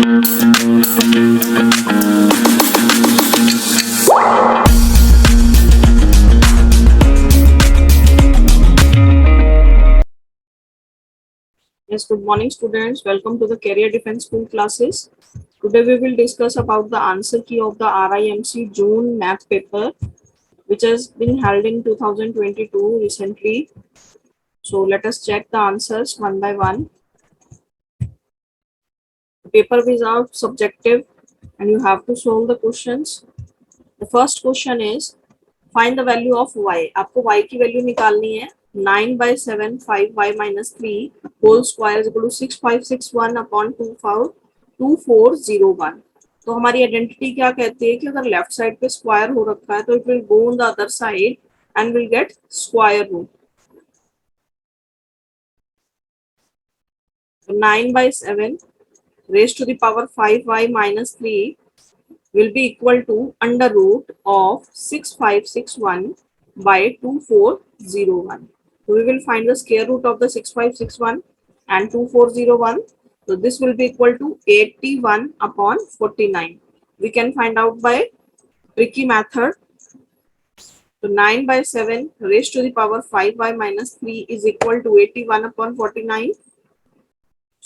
Yes, good morning students. Welcome to the Career Defense School classes. Today we will discuss about the answer key of the RIMC June math paper, which has been held in 2022 recently. So let us check the answers one by one. The paper is out subjective and you have to solve the questions. The first question is find the value of y. आपको y की value निकालनी है. 9/7 5y minus 3 whole square is equal to 6561 upon 2401. तो हमारी identity क्या कहती है कि अगर लेफ्ट साइड पे स्क्वायर हो रखा है तो it will go on the other side and will get square root. 9/7 raised to the power 5y minus 3 will be equal to under root of 6561 by 2401. So we will find the square root of the 6561 and 2401. So this will be equal to 81 upon 49. We can find out by tricky method. So 9/7 raised to the power 5y minus 3 is equal to 81 upon 49.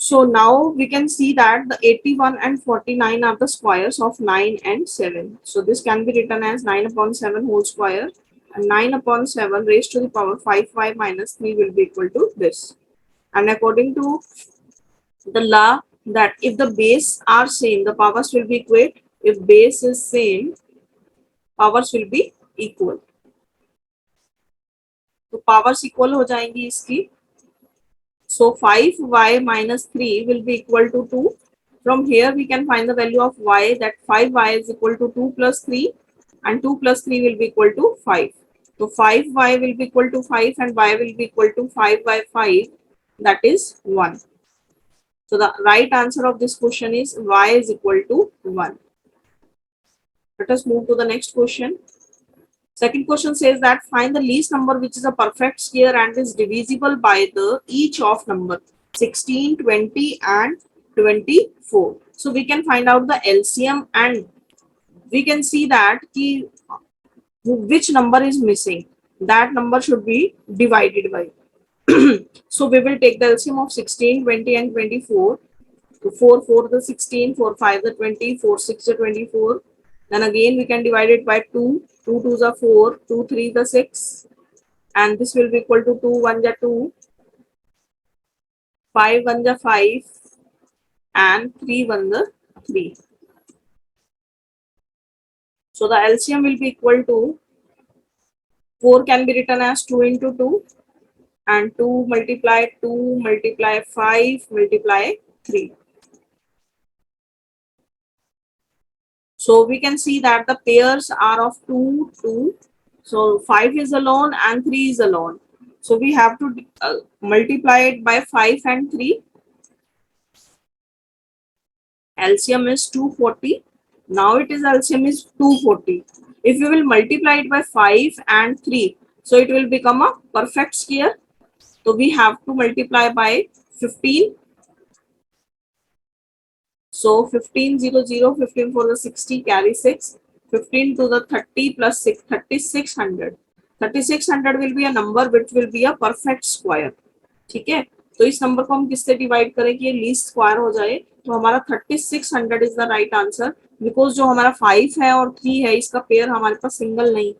So now we can see that the 81 and 49 are the squares of 9 and 7. So this can be written as 9 upon 7 whole square, and 9 upon 7 raised to the power 5y minus 3 will be equal to this. And according to the law that if the base are same, the powers will be equate. If base is same, powers will be equal. तो powers equal हो जाएंगी इसकी. So 5y minus 3 will be equal to 2. From here we can find the value of y, that 5y is equal to 2 plus 3 and 2 plus 3 will be equal to 5. So 5y will be equal to 5 and y will be equal to 5 by 5, that is 1. So the right answer of this question is y is equal to 1. Let us move to the next question. Second question says that find the least number which is a perfect square and is divisible by the each of number 16, 20 and 24. So we can find out the LCM and we can see that which number is missing. That number should be divided by. So we will take the LCM of 16, 20 and 24. So 4 the 16, 4 5 the 20, 4 6 the 24. Then again we can divide it by 2, 2 2s are 4, 2 3 the 6, and this will be equal to 2 1 the 2, 5 1 the 5, and 3 1 the 3. So the LCM will be equal to 4 can be written as 2 into 2, and 2 multiply 2 multiply 5 multiply 3. So we can see that the pairs are of 2, 2. So 5 is alone and 3 is alone. So we have to multiply it by 5 and 3. LCM is 240. Now it is LCM is 240. If we will multiply it by 5 and 3, so it will become a perfect square. So we have to multiply by 15. So 15 0 0, 15 for the 60 carry 6, 15 to the 30 plus 6, 3600. 3600 will be a number which will be a perfect square. ठीक है, तो इस number को हम किससे divide करें कि ये लीस्ट स्क्वायर हो जाए. तो हमारा 3600 is the right answer, because जो हमारा 5 है और 3 है इसका पेयर हमारे पास सिंगल नहीं,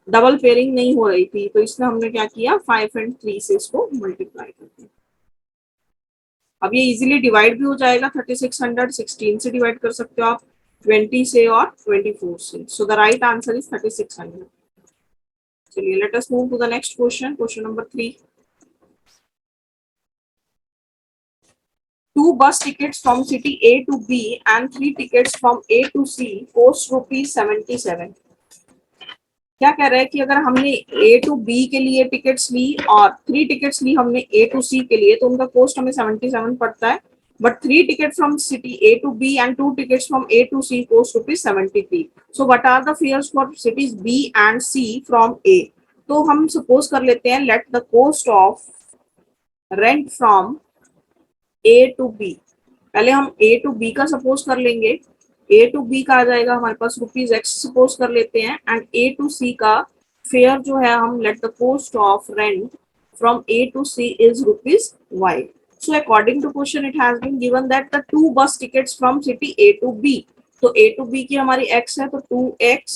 डबल पेयरिंग नहीं हो रही थी, तो इसमें हमने क्या किया 5 एंड 3 से इसको मल्टीप्लाई कर दिया. अब ये इजीली डिवाइड भी हो जाएगा. 3600 16 से डिवाइड कर सकते हो आप, 20 से और 24 से. So the right answer is 3600. चलिए let us move to the next question. Question number 3. 2 bus tickets from city A to B and 3 tickets from A to C cost ₹77. क्या कह रहा है कि अगर हमने A to B के लिए टिकट्स ली और 3 टिकट्स ली हमने A to C के लिए, तो उनका कॉस्ट हमें 77 पड़ता है. But 3 tickets from city A to B and 2 tickets from A to C cost ₹73. So what are the fares for cities B and C from A? तो हम सपोज कर लेते हैं let the cost of rent from A to B. पहले हम a to b का suppose कर लेंगे, a टू b का आ जाएगा हमारे पास ₹x सपोज कर लेते हैं, एंड a टू c का फेयर जो है हम let the cost of rent from a to c is ₹y. So according to question it has been given that the two bus tickets from city a to b, तो a to b की हमारी x है तो 2x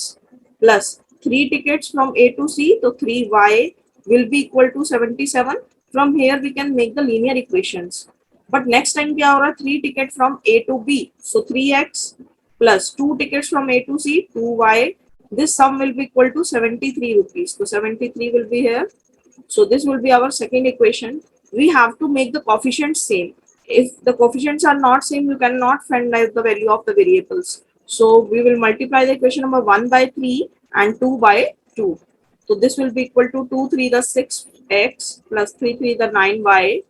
plus 3 tickets from a to c, तो 3y will be equal to 77. From here we can make the linear equations. But next time क्या हो रहा है, 3 tickets from A to B, so 3x plus 2 tickets from A to C, 2y. This sum will be equal to 73 rupees. So 73 will be here. So this will be our second equation. We have to make the coefficients same. If the coefficients are not same, you cannot find out the value of the variables. So we will multiply the equation number 1 by 3 and 2 by 2. So this will be equal to 2 3 the 6x plus 3 3 the 9y.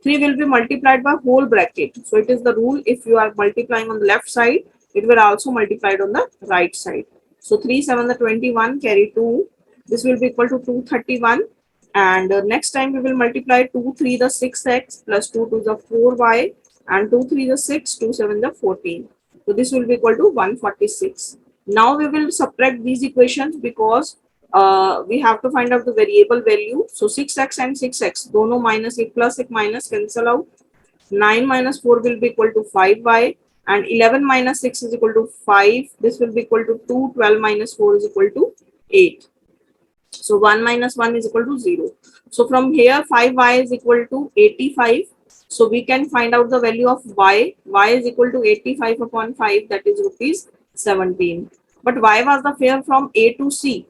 3 will be multiplied by whole bracket. So it is the rule, if you are multiplying on the left side, it will also multiplied on the right side. So 3 7 the 21 carry 2. This will be equal to 231. And next time we will multiply 2 3 the 6x plus 2 2 the 4y and 2 3 the 6, 2 7 the 14. So this will be equal to 146. Now we will subtract these equations because we have to find out the variable value. So 6x and 6x दोनों minus, एक plus एक minus cancel out. 9 minus 4 will be equal to 5y and 11 minus 6 is equal to 5. This will be equal to 2. 12 minus 4 is equal to 8. So 1 minus 1 is equal to 0. So from here 5y is equal to 85. So we can find out the value of y. Y is equal to 85 upon 5, that is ₹17. But y was the fare from A to C.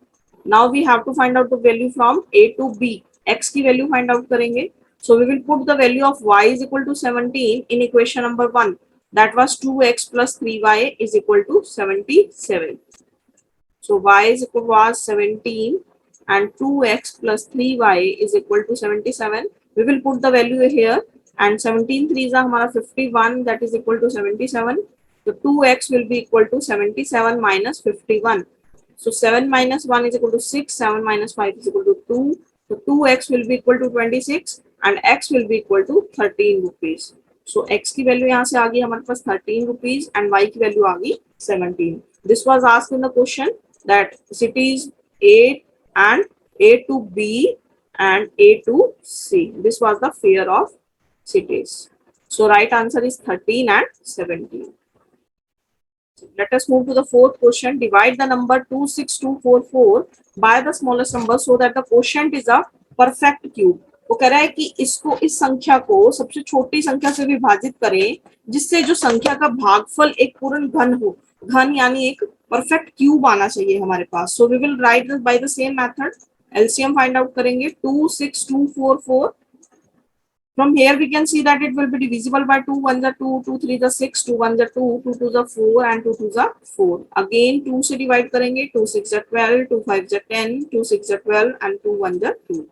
Now we have to find out the value from A to B. X की value find out करेंगे. So we will put the value of y is equal to 17 in equation number 1. That was 2x plus 3y is equal to 77. So y is equal was 17 and 2x plus 3y is equal to 77. We will put the value here, and 17 3 is हमारा 51, that is equal to 77. So 2x will be equal to 77 minus 51. So 7 minus 1 is equal to 6, 7 minus 5 is equal to 2. So 2x will be equal to 26 and x will be equal to 13 rupees. So x की value यहाँ से आ गई हमारे पास 13 rupees and y की value आ गई 17. This was asked in the question that cities A and A to B and A to C. This was the fare of cities. So right answer is 13 and 17. Let us move to the fourth question. Divide the number 26244 by the smallest number so that the quotient is a perfect cube. वो कह रहा है कि इसको, इस संख्या को सबसे छोटी संख्या से विभाजित करें जिससे जो संख्या का भागफल एक पूर्ण घन हो. घन यानी एक परफेक्ट क्यूब आना चाहिए हमारे पास. So we will write this by the same method. LCM find out करेंगे. 26244. From here we can see that it will be divisible by 2 1 the 2, 2 3 the 6, 2 1 the 2, 2 2 the 4 and 2 2 the 4. Again 2 से divide करेंगे. 2 6 the 12, 2 5 the 10, 2 6 the 12 and 2 1 the 2.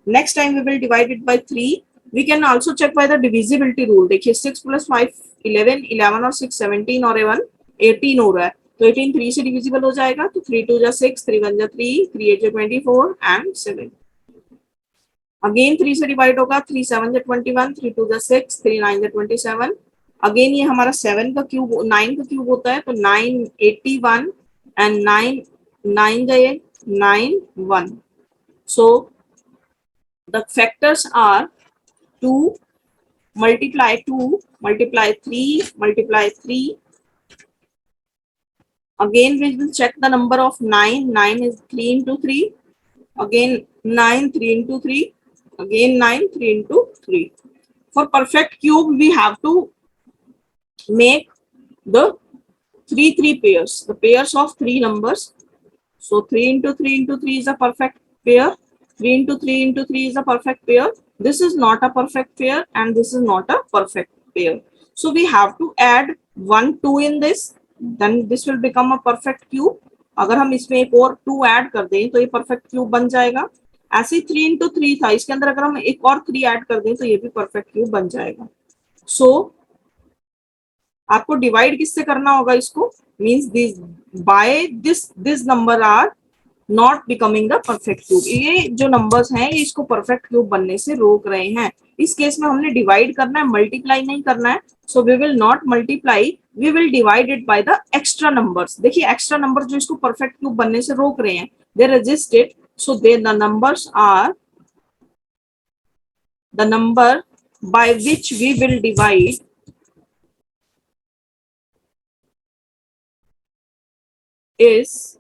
Next time we will divide it by 3. We can also check by the divisibility rule. देखिए 6 plus 5 11, 11 और 6 17 और 1 18 हो रहा है. तो 18 3 से divisible हो जाएगा. तो 3 2 जा 6, 3 1 जा 3, 3 8 जा 24 and 7. अगेन 3 से डिवाइड होगा. 3 7 जा 21, 3 2 जा 6, 3 9 जा 27. अगेन ये हमारा 7 का क्यूब 9 का क्यूब होता है तो 9 81 एंड 9 9 जा 9 1. So the factors are 2 multiply 2 multiply 3 multiply 3. Again we will check the number of 9. 9 is 3 into 3. Again 9 3 into 3. Again 9 3 into 3. For perfect cube we have to make the 3 pairs, the pairs of 3 numbers. So 3 into 3 into 3 is a perfect pair. 3 into 3 into 3 is a perfect pair. This is not a perfect pair and this is not a perfect pair. So we have to add 1 2 in this, then this will become a perfect cube. अगर हम इसमें एक और 2 add कर दें तो ये perfect cube बन जाएगा. ऐसे 3 into 3 था, इसके अंदर अगर हम एक और 3 ऐड कर दें तो ये भी परफेक्ट क्यूब बन जाएगा. सो आपको डिवाइड किससे करना होगा इसको, means this by this number are not becoming the perfect cube. ये जो नंबर्स हैं ये इसको परफेक्ट क्यूब बनने से रोक रहे हैं. इस केस में हमने डिवाइड करना है, मल्टीप्लाई नहीं करना है. So we will not multiply, we will divide it by the extra numbers. देखिए extra number जो इसको perfect cube बनने से रोक रहे हैं, they resist it. So they, the numbers are the number by which we will divide is,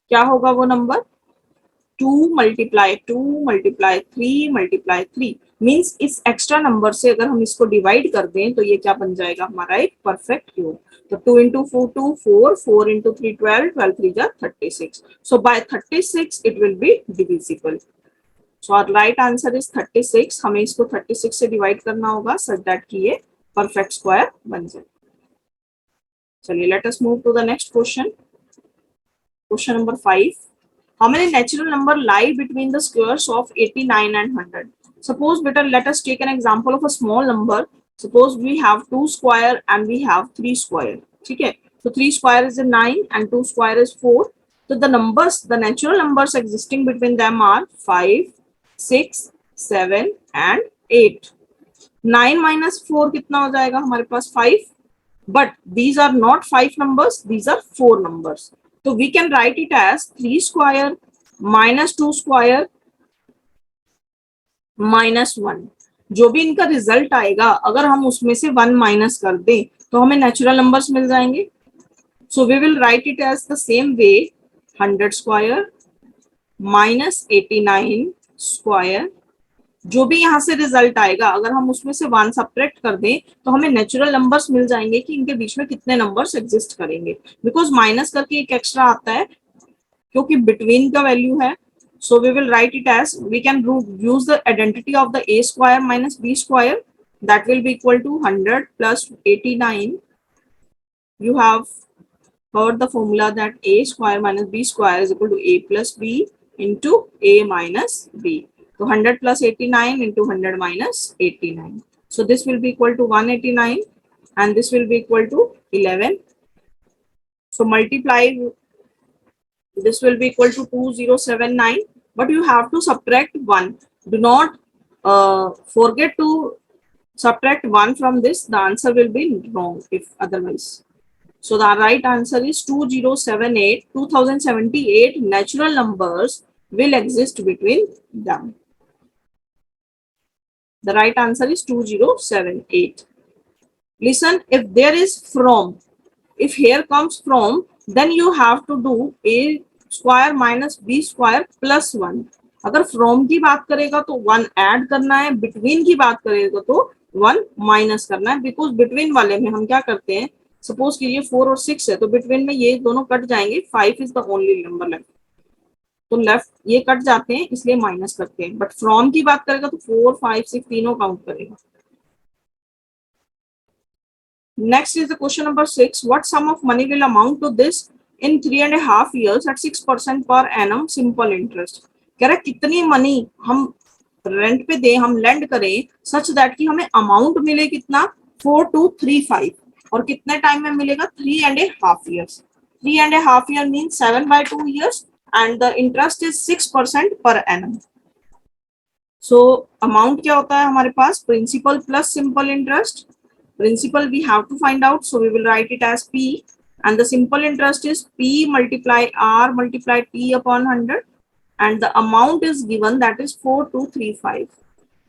क्या होगा वो number, 2 multiply 2 multiply 3 multiply 3 means इस एक्स्ट्रा नंबर से अगर हम इसको डिवाइड कर दें तो ये क्या बन जाएगा हमारा एक परफेक्ट क्यूब. तो 2 into 4 2 4 4 into 3 12 12 3 जा 36. So by 36 it will be divisible. So our right answer is 36. हमें इसको 36 से डिवाइड करना होगा such that कि ये परफेक्ट स्क्वायर बन जाए. चलिए let us move to the next question. Question number 5. How many natural number lie between the squares of 89 and 100? Suppose, beta, let us take an example of a small number. Suppose we have 2 square and we have 3 square. Okay? So 3 square is 9 and 2 square is 4. So the numbers, the natural numbers existing between them are 5, 6, 7 and 8. 9 minus 4 कितना हो जाएगा हमारे पास 5. But these are not 5 numbers, these are 4 numbers. So we can write it as 3 square minus 2 square minus 1. जो भी इनका result आएगा अगर हम उसमें से 1 माइनस कर दें तो हमें नेचुरल नंबर्स मिल जाएंगे. So we will write it as the same way, 100 square minus 89 square. जो भी यहाँ से रिजल्ट आएगा अगर हम उसमें से 1 सब्ट्रैक्ट कर दें तो हमें नेचुरल नंबर्स मिल जाएंगे कि इनके बीच में कितने नंबर्स एग्जिस्ट करेंगे. बिकॉज माइनस करके एक एक्स्ट्रा आता है क्योंकि बिटवीन का वैल्यू है. So we will write it as, we can use the identity of the a square minus b square, that will be equal to 100 plus 89. You have heard the formula that a square minus b square is equal to a plus b into a minus b. So 100 plus 89 into 100 minus 89. So this will be equal to 189 and this will be equal to 11. So multiply, this will be equal to 2079, but you have to subtract 1. Do not forget to subtract 1 from this. The answer will be wrong if otherwise. So the right answer is 2078. 2078 natural numbers will exist between them. The right answer is 2078. Listen, if there is from, if here comes from, then you have to do a square minus b square plus 1. अगर from की बात करेगा तो 1 add करना है, between की बात करेगा तो 1 माइनस करना है. बिकॉज between वाले में हम क्या करते हैं, सपोज कि ये 4 और 6 है तो बिटवीन में ये दोनों कट जाएंगे, 5 is the only number left. तो लेफ्ट ये कट जाते हैं इसलिए माइनस करते हैं. बट फ्रॉम की बात करेगा तो 4 5 6 तीनों काउंट करेगा. Next is the question number 6. What sum of money will amount to this in 3.5 years at 6% per annum simple interest. कह रहा है कितनी मनी हम रेंट पे दें, हम लेंड करें सच दैट कि हमें अमाउंट मिले कितना, 4235. और कितने टाइम में मिलेगा, 3.5 years. 3.5 year means 7/2 years and the interest is 6% per annum. So amount क्या होता है हमारे पास, principal plus simple interest. Principal we have to find out, so we will write it as P and the simple interest is P multiply R multiply T upon 100 and the amount is given, that is 4235.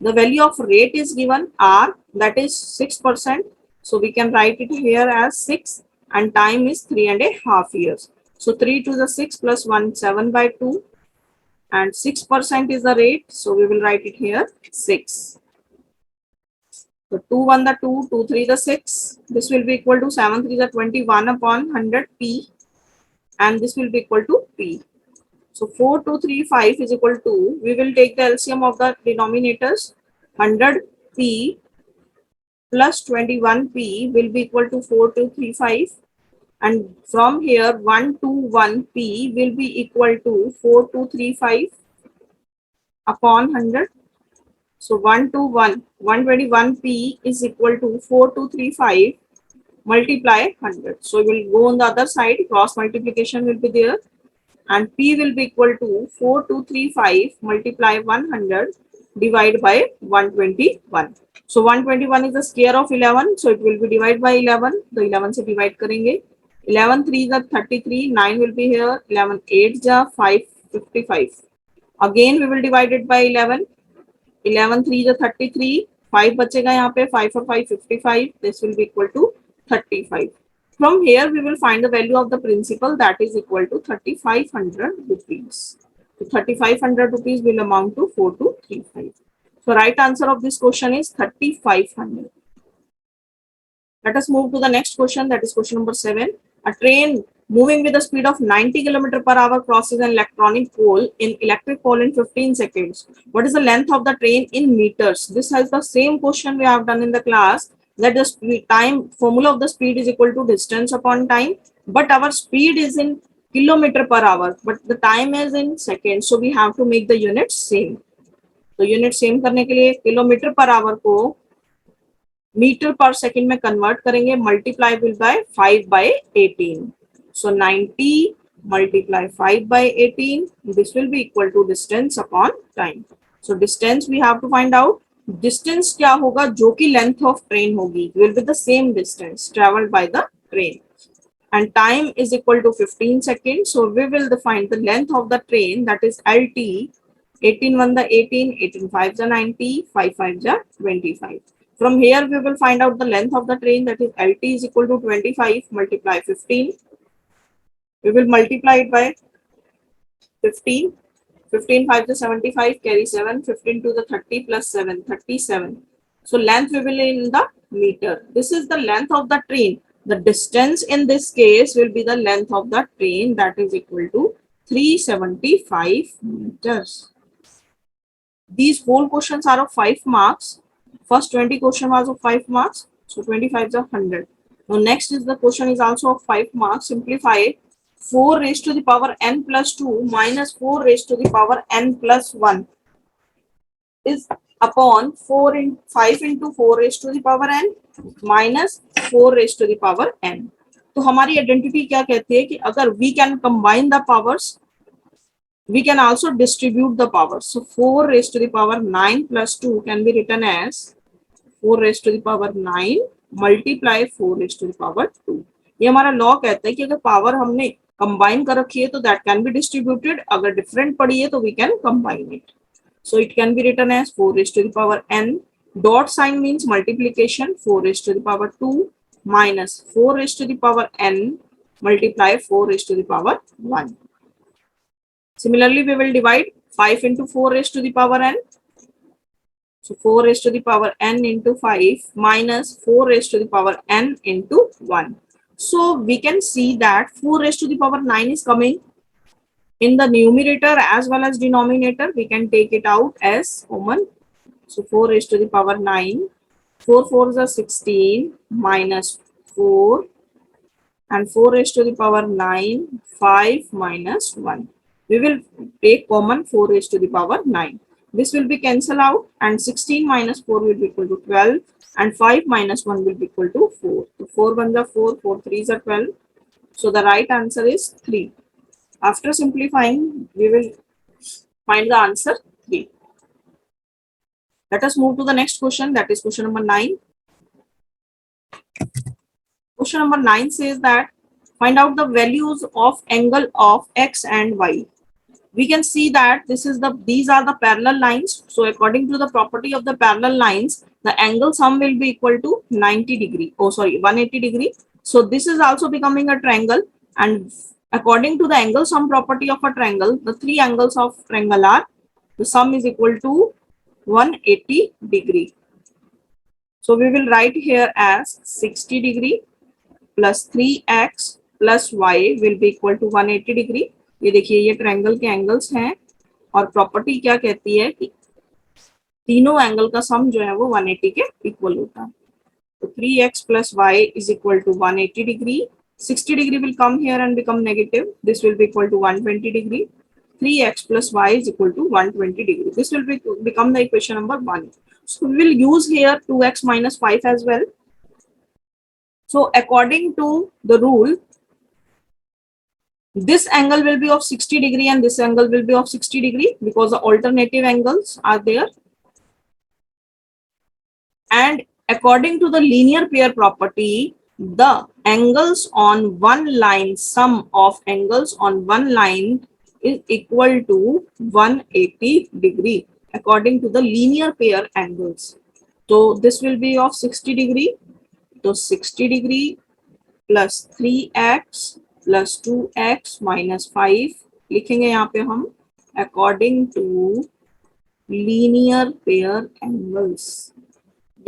The value of rate is given R, that is 6%. So we can write it here as 6 and time is 3.5 years. So 3 to the 6 plus 1, 7/2 and 6% is the rate. So we will write it here 6. So 2 1 the 2, 2 3 the 6. This will be equal to 7 3 the 21 upon 100 P and this will be equal to P. So 4235 is equal to, we will take the LCM of the denominators, 100 P plus 21P will be equal to 4235 and from here 121P will be equal to 4235 upon 100. So 121P is equal to 4235 multiply 100. So we will go on the other side, cross multiplication will be there and P will be equal to 4235 multiply 100 divide by 121. So 121 is the square of 11, so it will be divided by 11. तो 11 से divide करेंगे. 11 3 is 33, 9 will be here. 11 8 is 555. Again we will divide it by 11. 11 3 is 33. 5 बचेगा यहाँ पे. 5 और 5 55. This will be equal to 35. From here we will find the value of the principal, that is equal to 3500 rupees. So 3500 rupees will amount to 4235. So right answer of this question is 3500. Let us move to the next question, that is question number 7. A train moving with a speed of 90 km per hour crosses an electronic pole in 15 seconds. What is the length of the train in meters? This has the same question we have done in the class, that the speed, time formula of the speed is equal to distance upon time, but our speed is in kilometer per hour, but the time is in seconds, so we have to make the units same. तो unit same करने के लिए kilometre per hour को metre पर second में convert करेंगे, multiply will buy 5/18. So 90 multiply 5/18, this will be equal to distance upon time. So distance we have to find out. Distance क्या होगा, जो कि length of train होगी, will be the same distance traveled by the train. And time is equal to 15 seconds. So we will define the length of the train, that is LT. 18 1 the 18, 18 5 the 90, 5 5 the 25. From here we will find out the length of the train, that is LT is equal to 25 multiply 15. We will multiply it by 15. 15 5 to 75, carry 7, 15 to the 30 plus 7, 37. So length we will in the meter. This is the length of the train. The distance in this case will be the length of the train, that is equal to 375 meters. These whole questions are of 5 marks. First 20 question was of 5 marks. So 25 is 100. Now next is the question is also of 5 marks. Simplify it. 4 raised to the power n plus 2 minus 4 raised to the power n plus 1 is upon 5 into 4 raised to the power n minus 4 raised to the power n. तो हमारी identity क्या कहती है कि अगर we can combine the powers, we can also distribute the powers. So 4 raised to the power 9 plus 2 can be written as 4 raised to the power 9 multiply 4 raised to the power 2. ये हमारा law कहता है कि अगर power हमने combine कर रखी है तो दैट कैन बी डिस्ट्रीब्यूटेड, अगर डिफरेंट पड़ी है तो we can combine it. So it can be written as 4 raised to the power n. Dot sign means multiplication. 4 raised to the power 2 minus 4 raised to the power n multiply 4 raised to the power 1. Similarly, we will divide 5 into 4 raised to the power n. So 4 raised to the power n into 5 minus 4 raised to the power n into 1. So we can see that 4 raised to the power 9 is coming in the numerator as well as denominator. We can take it out as common. So 4 raised to the power 9. 4 4s are 16 minus 4 and 4 raised to the power 9, 5 minus 1. We will take common 4 raised to the power 9. This will be cancelled out and 16 minus 4 will be equal to 12 and 5 minus 1 will be equal to 4. So 4 1s are 4, 4 3s are 12. So the right answer is 3. After simplifying, we will find the answer 3. Let us move to the next question, that is question number 9. Question number 9 says that find out the values of angle of x and y. We can see that these are the parallel lines. So according to the property of the parallel lines, the angle sum will be equal to 90 degree. 180 degree. So this is also becoming a triangle, and according to the angle sum property of a triangle, the three angles of triangle are, the sum is equal to 180 degree. So we will write here as 60 degree plus 3x plus y will be equal to 180 degree. ये देखिए ये triangle के angles हैं और property क्या कहती है कि तीनों एंगल का सम जो है वो 180 के इक्वल होता है. तो 3x plus y is equal to 180 degree. 60 degree will come here and become negative. This will be equal to 120 degree. 3x plus y is equal to 120 degree. This will become the equation number 1. So we will use here 2x minus 5 as well. So according to the rule, this angle will be of 60 degree and this angle will be of 60 degree because the alternative angles are there. and according to the linear pair property, the angles on one line, sum of angles on one line is equal to 180 degree according to the linear pair angles. So this will be of 60 degree. So 60 degree plus 3x plus 2x minus 5 लिखेंगे यहाँ पे हम according to linear pair angles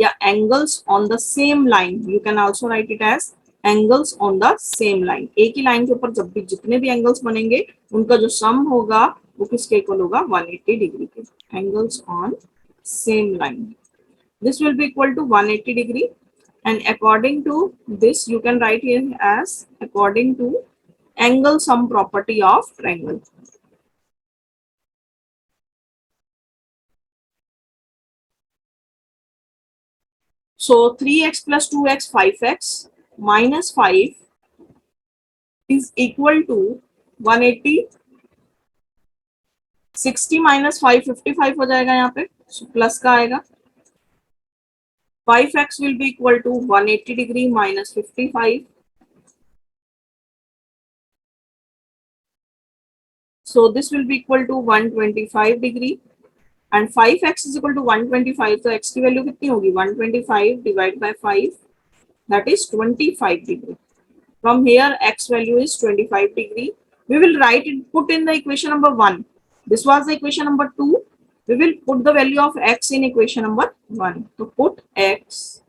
या angles on the same line. You can also write it as angles on the same line. एक ही line के ऊपर जब भी जितने भी एंगल्स बनेंगे उनका जो सम होगा वो किसके इक्वल होगा 180 डिग्री के. Angles on same line, this will be equal to 180 degree, and according to this you can write here as according to angle sum property of triangle. So 3x plus 2x 5x minus 5 is equal to 180. 60 minus 5 55 हो जाएगा यहाँ पे, so plus का आएगा. 5x will be equal to 180 degree minus 55. So this will be equal to 125 degree. And 5x is equal to 125. So x की value कितनी होगी 125 divided by 5, that is 25 degree. From here x value is 25 degree. We will write it, put in the equation number 1. This was the equation number 2. We will put the value of x in equation number 1. So put x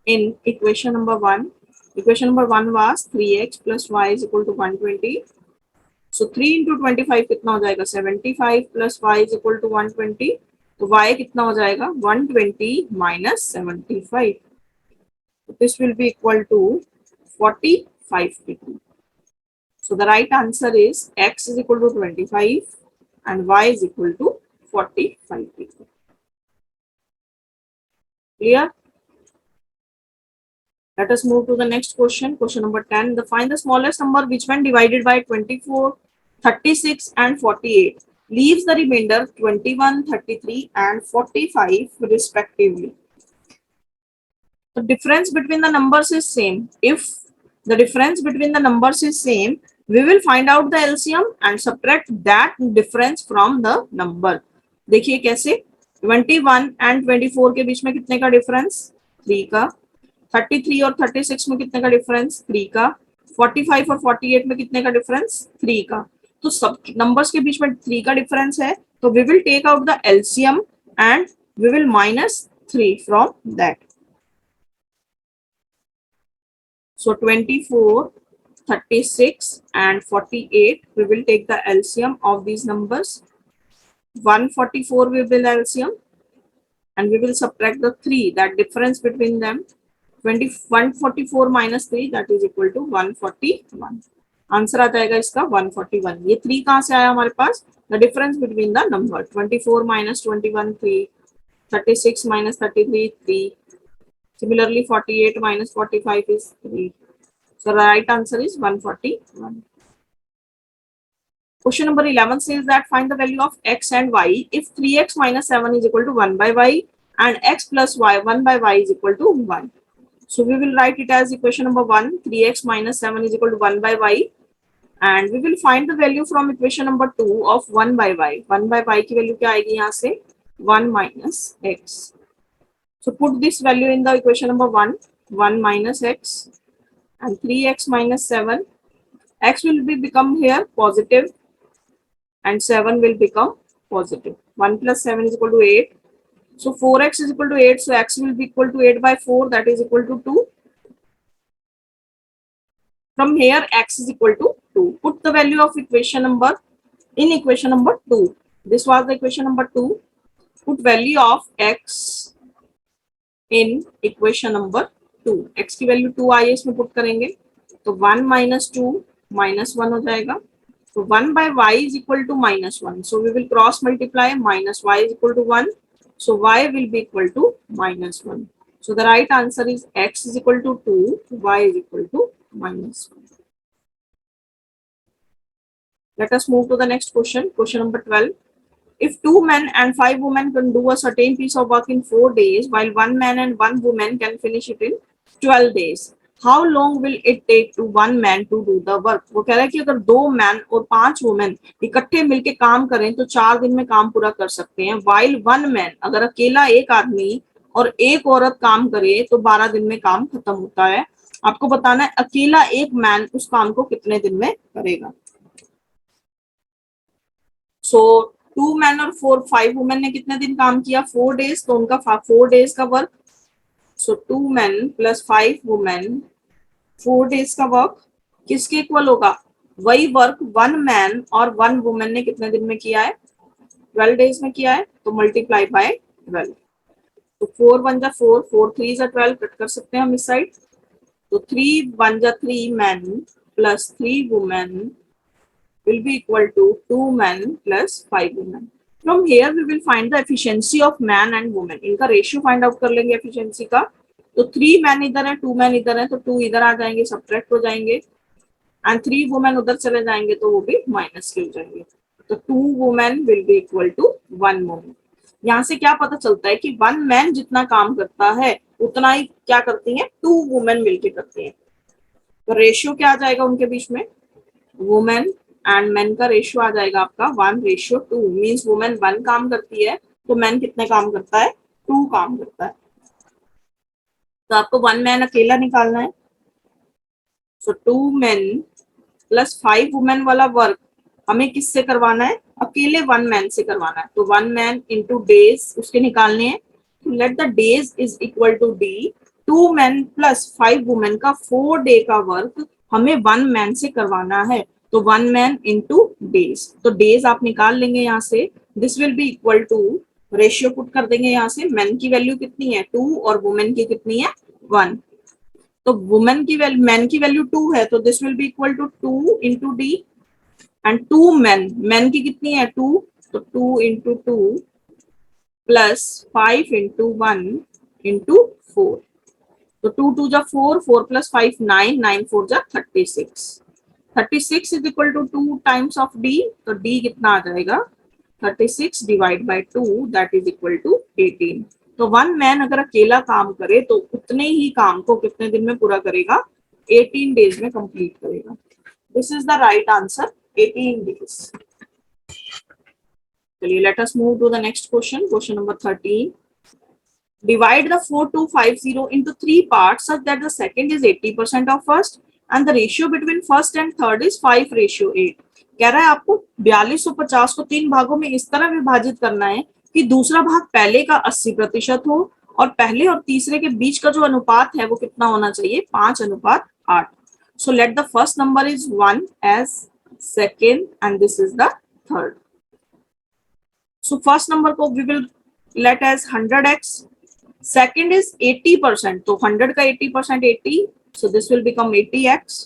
in equation number 1. Equation number 1 was 3x plus y is equal to 120. So 3 into 25 कितना हो जाएगा 75 plus y is equal to 120. तो y कितना हो जाएगा 120 minus 75. So this will be equal to 45 degree. So the right answer is x is equal to 25 and y is equal to 45 degree. Clear? Let us move to the next question. Question number 10. Find the smallest number which when divided by 24, 36 and 48 leaves the remainder 21, 33 and 45 respectively. The difference between the numbers is same. If the difference between the numbers is same, we will find out the LCM and subtract that difference from the number. देखिए कैसे 21 and 24 के बीच में कितने का difference 3 का, 33 और 36 में कितने का डिफरेंस 3 का, 45 और 48 में कितने का डिफरेंस 3 का. तो सब नंबर्स के बीच में 3 का डिफरेंस है, तो we will take out the LCM and we will minus 3 from that. So 24, 36 and 48, we will take the LCM of these numbers. 144 we will LCM and we will subtract the 3, that difference between them. 144 minus 3, that is equal to 141. Answer आ जाएगा इसका 141. ये 3 कहाँ से आया हमारे पास? The difference between the number 24 minus 21 3, 36 minus 33 3. Similarly 48 minus 45 is 3. So the right answer is 141. Question number 11 says that find the value of x and y if 3x minus 7 is equal to 1 by y and x plus y 1 by y is equal to 1. So we will write it as equation number 1, 3x minus 7 is equal to 1 by y, and we will find the value from equation number 2 of 1 by y. 1 by y की value क्या आएगी यहाँ से 1 minus x. So put this value in the equation number 1, 1 minus x and 3x minus 7. X will become here positive and 7 will become positive. 1 plus 7 is equal to 8. So 4x is equal to 8. So x will be equal to 8 by 4, that is equal to 2. From here x is equal to 2. Put the value of equation number in equation number 2. This was the equation number 2. Put value of x in equation number 2. x की value 2 आई है, इसमें put करेंगे तो 1 minus 2 minus 1 हो जाएगा. So 1 by y is equal to minus 1. So we will cross multiply, minus y is equal to 1. So y will be equal to minus 1. So the right answer is x is equal to 2, y is equal to minus 1. Let us move to the next question. Question number 12. If 2 men and 5 women can do a certain piece of work in 4 days, while 1 man and 1 woman can finish it in 12 days, how long will it take to 1 man to do the work? वो कह रहा है कि अगर 2 man और 5 women इकट्ठे मिलके काम करें तो 4 दिन में काम पूरा कर सकते हैं. While 1 man, अगर अकेला एक आदमी और एक औरत काम करे तो 12 दिन में काम खत्म होता है. आपको बताना है अकेला एक मैन उस काम को कितने दिन में करेगा. सो 2 मैन और 5 वुमेन ने कितने दिन काम किया? 4 days. तो उनका 4 days का वर्क. सो 2 men प्लस 5 वुमेन 4 days का वर्क किसके इक्वल होगा? वही वर्क 1 मैन और 1 वुमेन ने कितने दिन में किया है? 12 days में किया है. तो मल्टीप्लाई बाय 12. तो 4 1 जा 4, 4 3 जा 12, कट कर सकते हैं हम इस साइड. तो 3 1 जा 3 men plus 3 women will be equal to 2 men plus 5 women. From here we will find the efficiency of man and woman. इनका रेशियो फाइंड आउट कर लेंगे efficiency का. तो 3 men इधर है, 2 men इधर है, तो 2 इधर आ जाएंगे, सब्ट्रैक्ट हो जाएंगे. एंड 3 women उधर चले जाएंगे तो वो भी माइनस के हो जाएंगे. तो 2 women will be equal to 1 woman. यहाँ से क्या पता चलता है कि 1 man जितना काम करता है उतना ही क्या करती है 2 women मिलके करती है. तो रेशियो क्या आ जाएगा उनके बीच में? वुमेन एंड मैन का रेशियो आ जाएगा आपका 1:2. मींस वुमेन 1 काम करती है तो मैन कितने काम करता है? 2 काम करता है. तो आपको 1 मैन अकेला निकालना है. सो 2 men प्लस 5 वुमेन वाला वर्क हमें किससे करवाना है? अकेले 1 मैन से करवाना है. तो 1 मैन इंटू डेज उसके निकालने हैं. तो let the days is equal to D. 2 men plus 5 women का 4 डे का वर्क हमें 1 मैन से करवाना है. तो 1 मैन इंटू डेज. तो डेज आप निकाल लेंगे यहाँ से. This will be equal to, ratio put कर देंगे यहाँ से. मैन की वैल्यू कितनी है? 2 और वुमेन की कितनी है? 1. तो वुमेन की वैल्यू, मैन की वैल्यू 2 है तो this will be equal to 2 into D. And 2 men, man की कितनी है? 2. तो 2 इंटू 2 प्लस 5 इंटू 1 इंटू 4. तो 2 2 जा 4, 4 प्लस 5 9, 9 4 जा 36. 36 is equal to 2 times of D. तो डी कितना आ जाएगा? 36 divide by 2 that is equal to 18. तो 1 मैन अगर अकेला काम करे तो उतने ही काम को कितने दिन में पूरा करेगा? 18 डेज में कंप्लीट करेगा. This is the right answer, 18 days. चलिए let us move to the next question. Question number 13. Divide the 4250 into 3 parts such that the second is 80% of first and the ratio between first and third is 5:8. कह रहा है आपको 4250 को 3 भागों में इस तरह विभाजित करना है कि दूसरा भाग पहले का 80% हो और पहले और तीसरे के बीच का जो अनुपात है वो कितना होना चाहिए? 5:8. So let the first number is 1 as second and this is the third. So first number को we will let as 100x. Second is 80%. तो 100 का 80% 80. So this will become 80x.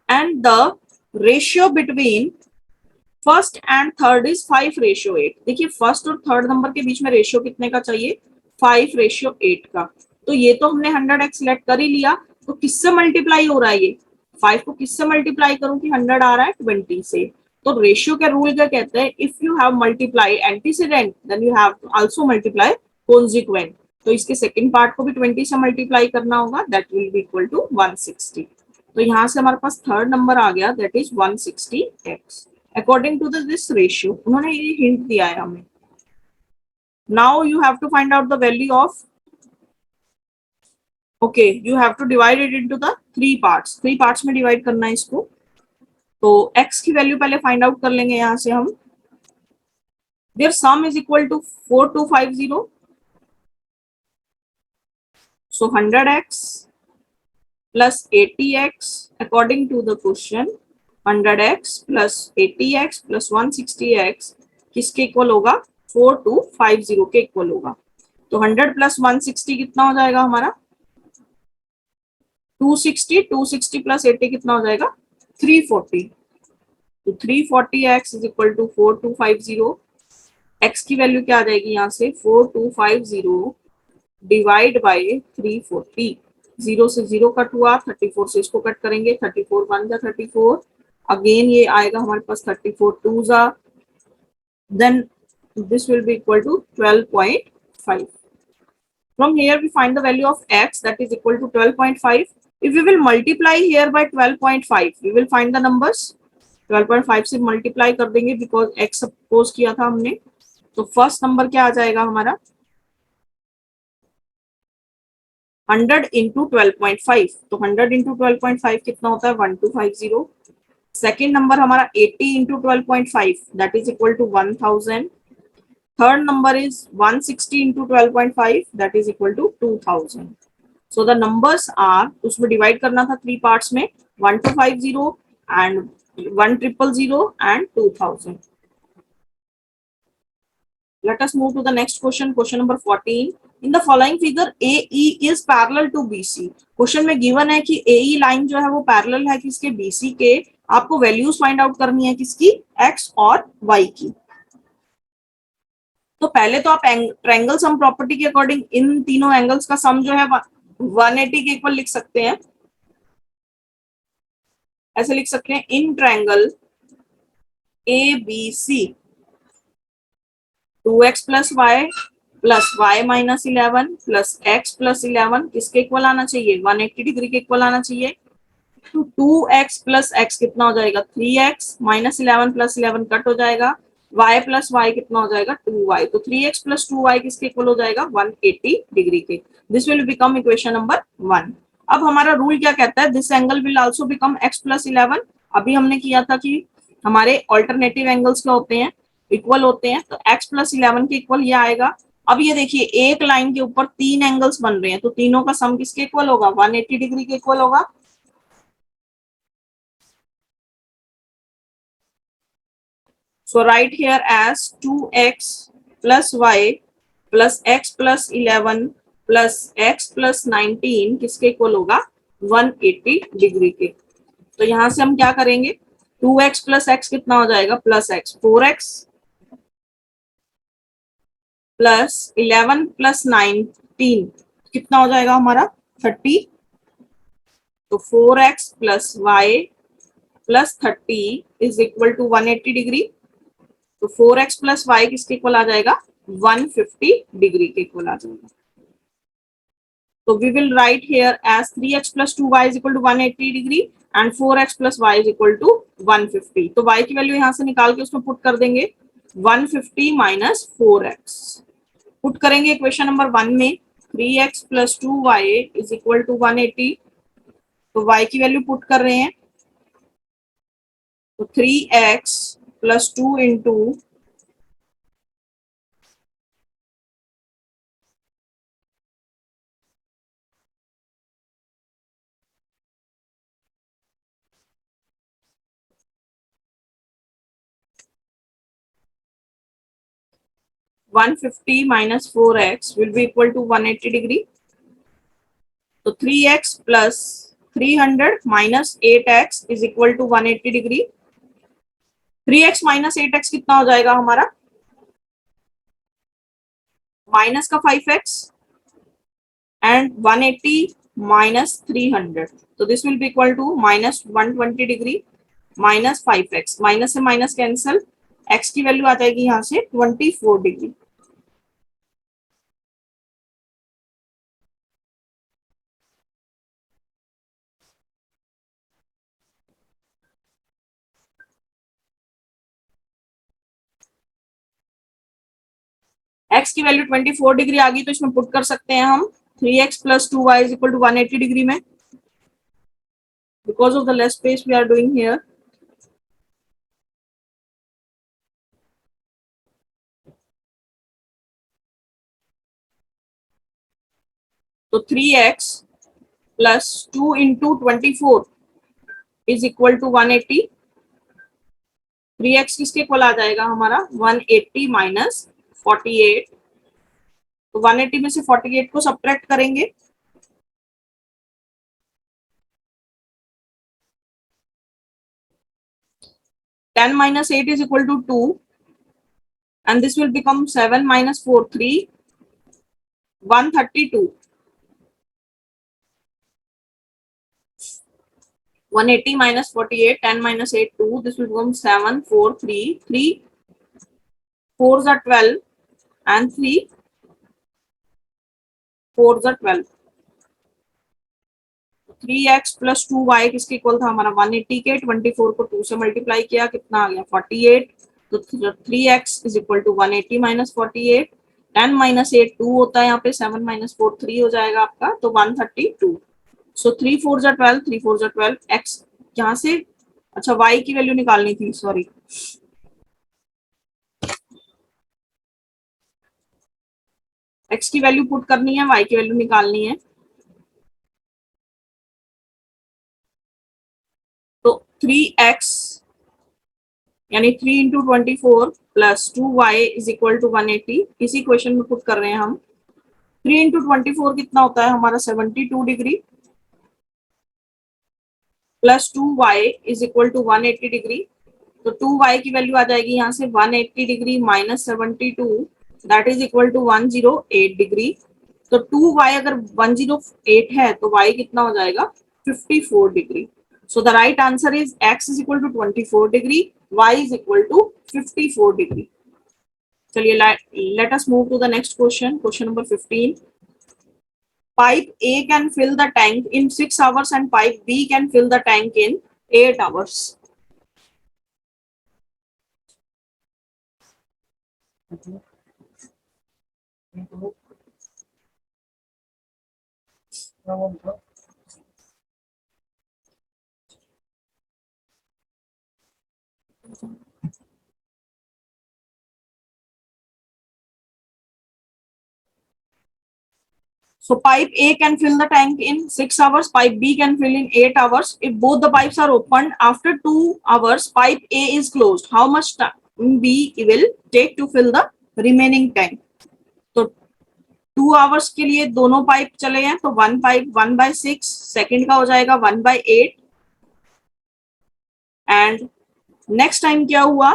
And the ratio between first and third is 5:8. देखिए first और third number के बीच में ratio कितने का चाहिए? 5:8 का. तो ये तो हमने 100x सिलेक्ट कर ही लिया. तो किससे मल्टीप्लाई हो रहा है ये? 5 को किससे मल्टीप्लाई करूं कि 100 आ रहा है? 20 से. तो रेशियो के रूल क्या कहते हैं? If you have multiply antecedent then you have also multiply consequent. तो इसके सेकंड पार्ट को भी 20 से मल्टीप्लाई करना होगा. That will be equal to 160. तो यहाँ से हमारे पास थर्ड नंबर आ गया that is 160x according to this ratio. उन्होंने ये हिंट दिया है हमें. Now you have to find out the value of, okay you have to divide it into the 3 parts. 3 parts में डिवाइड करना है इसको. तो x की वैल्यू पहले फाइंड आउट कर लेंगे यहाँ से हम. Their sum is equal to 4250. So 100x plus 80x according to the question. 100x plus 80x plus 160x किसके इक्वल होगा? 4250 के इक्वल होगा. तो 100 प्लस 160 कितना हो जाएगा हमारा? 260. 260 प्लस 80 कितना हो जाएगा? 340. तो 340x is equal to 4250. x की वैल्यू क्या आ जाएगी यहाँ से? 4250 डिवाइड बाय 340. 0 से 0 कट हुआ, 34 से इसको कट करेंगे. 34 1 जा 34. अगेन ये आएगा हमारे पास 34 2 जा. Then This will be equal to 12.5. From here we find the value of x, that is equal to 12.5. If we will multiply here by 12.5, we will find the numbers. 12.5 से multiply कर देंगे because x suppose किया था हमने. तो first number क्या आ जाएगा हमारा 100 इंटू 12.5. तो 100 इंटू 12.5 कितना होता है 1250. सेकेंड नंबर हमारा 80 into 12.5 that is equal to 1000. Third number is 160 into 12.5 that is equal to 2000. So the numbers are, उसमें डिवाइड करना था 3 पार्ट्स में, 1250 and 1000 and 2000. Let us move to the next question. Question number 14. In the following figure, AE is parallel to BC. Question में given है कि AE line जो है वो पैरेलल है किसके, BC के. आपको वैल्यूज फाइंड आउट करनी है किसकी, X और Y की. तो पहले तो आप ट्रायंगल सम प्रॉपर्टी के अकॉर्डिंग इन तीनों एंगल्स का सम जो है 180 के इक्वल लिख सकते हैं. ऐसे लिख सकते हैं in triangle ABC 2x plus y plus y minus 11 plus x plus 11 किसके इक्वल आना चाहिए, 180 डिग्री के इक्वल आना चाहिए. तो 2x प्लस x कितना हो जाएगा 3x, माइनस 11 प्लस 11 कट हो जाएगा, y प्लस y कितना हो जाएगा 2y. तो 3x प्लस 2y किसके इक्वल हो जाएगा 180 डिग्री के. This will become equation number 1. अब हमारा रूल क्या कहता है, this angle will also become x plus 11. अभी हमने किया था कि हमारे ऑल्टरनेटिव एंगल्स क्या होते हैं, इक्वल होते हैं. तो x प्लस 11 के इक्वल ये आएगा. अब ये देखिए एक लाइन के ऊपर 3 एंगल्स बन रहे हैं, तो तीनों का सम किसके इक्वल होगा 180 डिग्री के इक्वल होगा. So write here as 2x plus y plus x plus 11 plus x plus 19 किसके इक्वल होगा 180 डिग्री के. तो यहां से हम क्या करेंगे, 2x plus x कितना हो जाएगा plus x, 4x plus 11 plus 19 कितना हो जाएगा हमारा 30. तो 4x plus y plus 30 is equal to 180 degree. तो 4x प्लस y किसके इक्वल आ जाएगा 150 डिग्री के इक्वल आ जाएगा. तो we will write here as 3x plus 2y is equal to 180 degree and 4x plus y is equal to 150. तो y की वैल्यू यहां से निकाल के उसमें पुट कर देंगे 150 माइनस 4x. पुट करेंगे इक्वेशन नंबर 1 में 3x plus 2y is equal to 180. तो y की वैल्यू पुट कर रहे हैं, तो 3x plus 2 into 150 minus 4x will be equal to 180 degree. तो 3x plus 300 minus 8x is equal to 180 degree. 3x minus 8x कितना हो जाएगा हमारा, माइनस का 5x एंड 180 माइनस 300. तो this will be equal to minus 120 degree minus 5x. Minus से minus cancel, x की value आ जाएगी यहाँ से 24 डिग्री. x की वैल्यू 24 डिग्री आ गई, तो इसमें पुट कर सकते हैं हम 3x plus 2y is equal to 180 degree में. Because of the less space we are doing here. तो 3x plus 2 into 24 is equal to 180. 3x किसके इक्वल आ जाएगा हमारा 180 माइनस 48. तो 180 में से 48 को सब्ट्रैक्ट करेंगे, ten minus 8 is equal to 2 and this will become 7 minus 4 3 132. 180 minus 48, 10 minus 8 2, this will become 7 4 3 3 4s are 12 and 3 4s are 12. 3x plus 2y किसके इक्वल था हमारा 180 के. 24 को 2 से मल्टीप्लाई किया, कितना आ गया 48. तो 3x is equal to 180 minus 48. 10 minus 8 2 होता है यहाँ पे. 7 माइनस 4 3 हो जाएगा आपका, तो 132. सो 3 4 12, 3 4 12. x यहाँ से, अच्छा y की वैल्यू निकालनी थी, सॉरी. x की वैल्यू पुट करनी है, y की वैल्यू निकालनी है. तो 3x यानी 3 into 24 plus 2y is equal to 180. इसी क्वेश्चन में पुट कर रहे हैं हम. 3 इंटू 24 कितना होता है हमारा 72 degree, plus 2y is equal to 180 degree. तो 2y की वैल्यू आ जाएगी यहाँ से 180 degree minus 72, that is equal to 108 degree. तो 2y अगर 108 है तो y कितना हो जाएगा 54 degree. So the right answer is x is equal to 24 degree, y is equal to 54 degree. चलिए let us move to the next question. Question number 15. Pipe A can fill the tank in 6 hours and pipe B can fill the tank in 8 hours. So pipe A can fill the tank in 6 hours, pipe B can fill in 8 hours. If both the pipes are opened after 2 hours, pipe A is closed. How much time B will take to fill the remaining tank? तो 2 hours के लिए दोनों pipe चले हैं, तो 1 pipe 1/6, second का हो जाएगा 1/8. एंड नेक्स्ट टाइम क्या हुआ,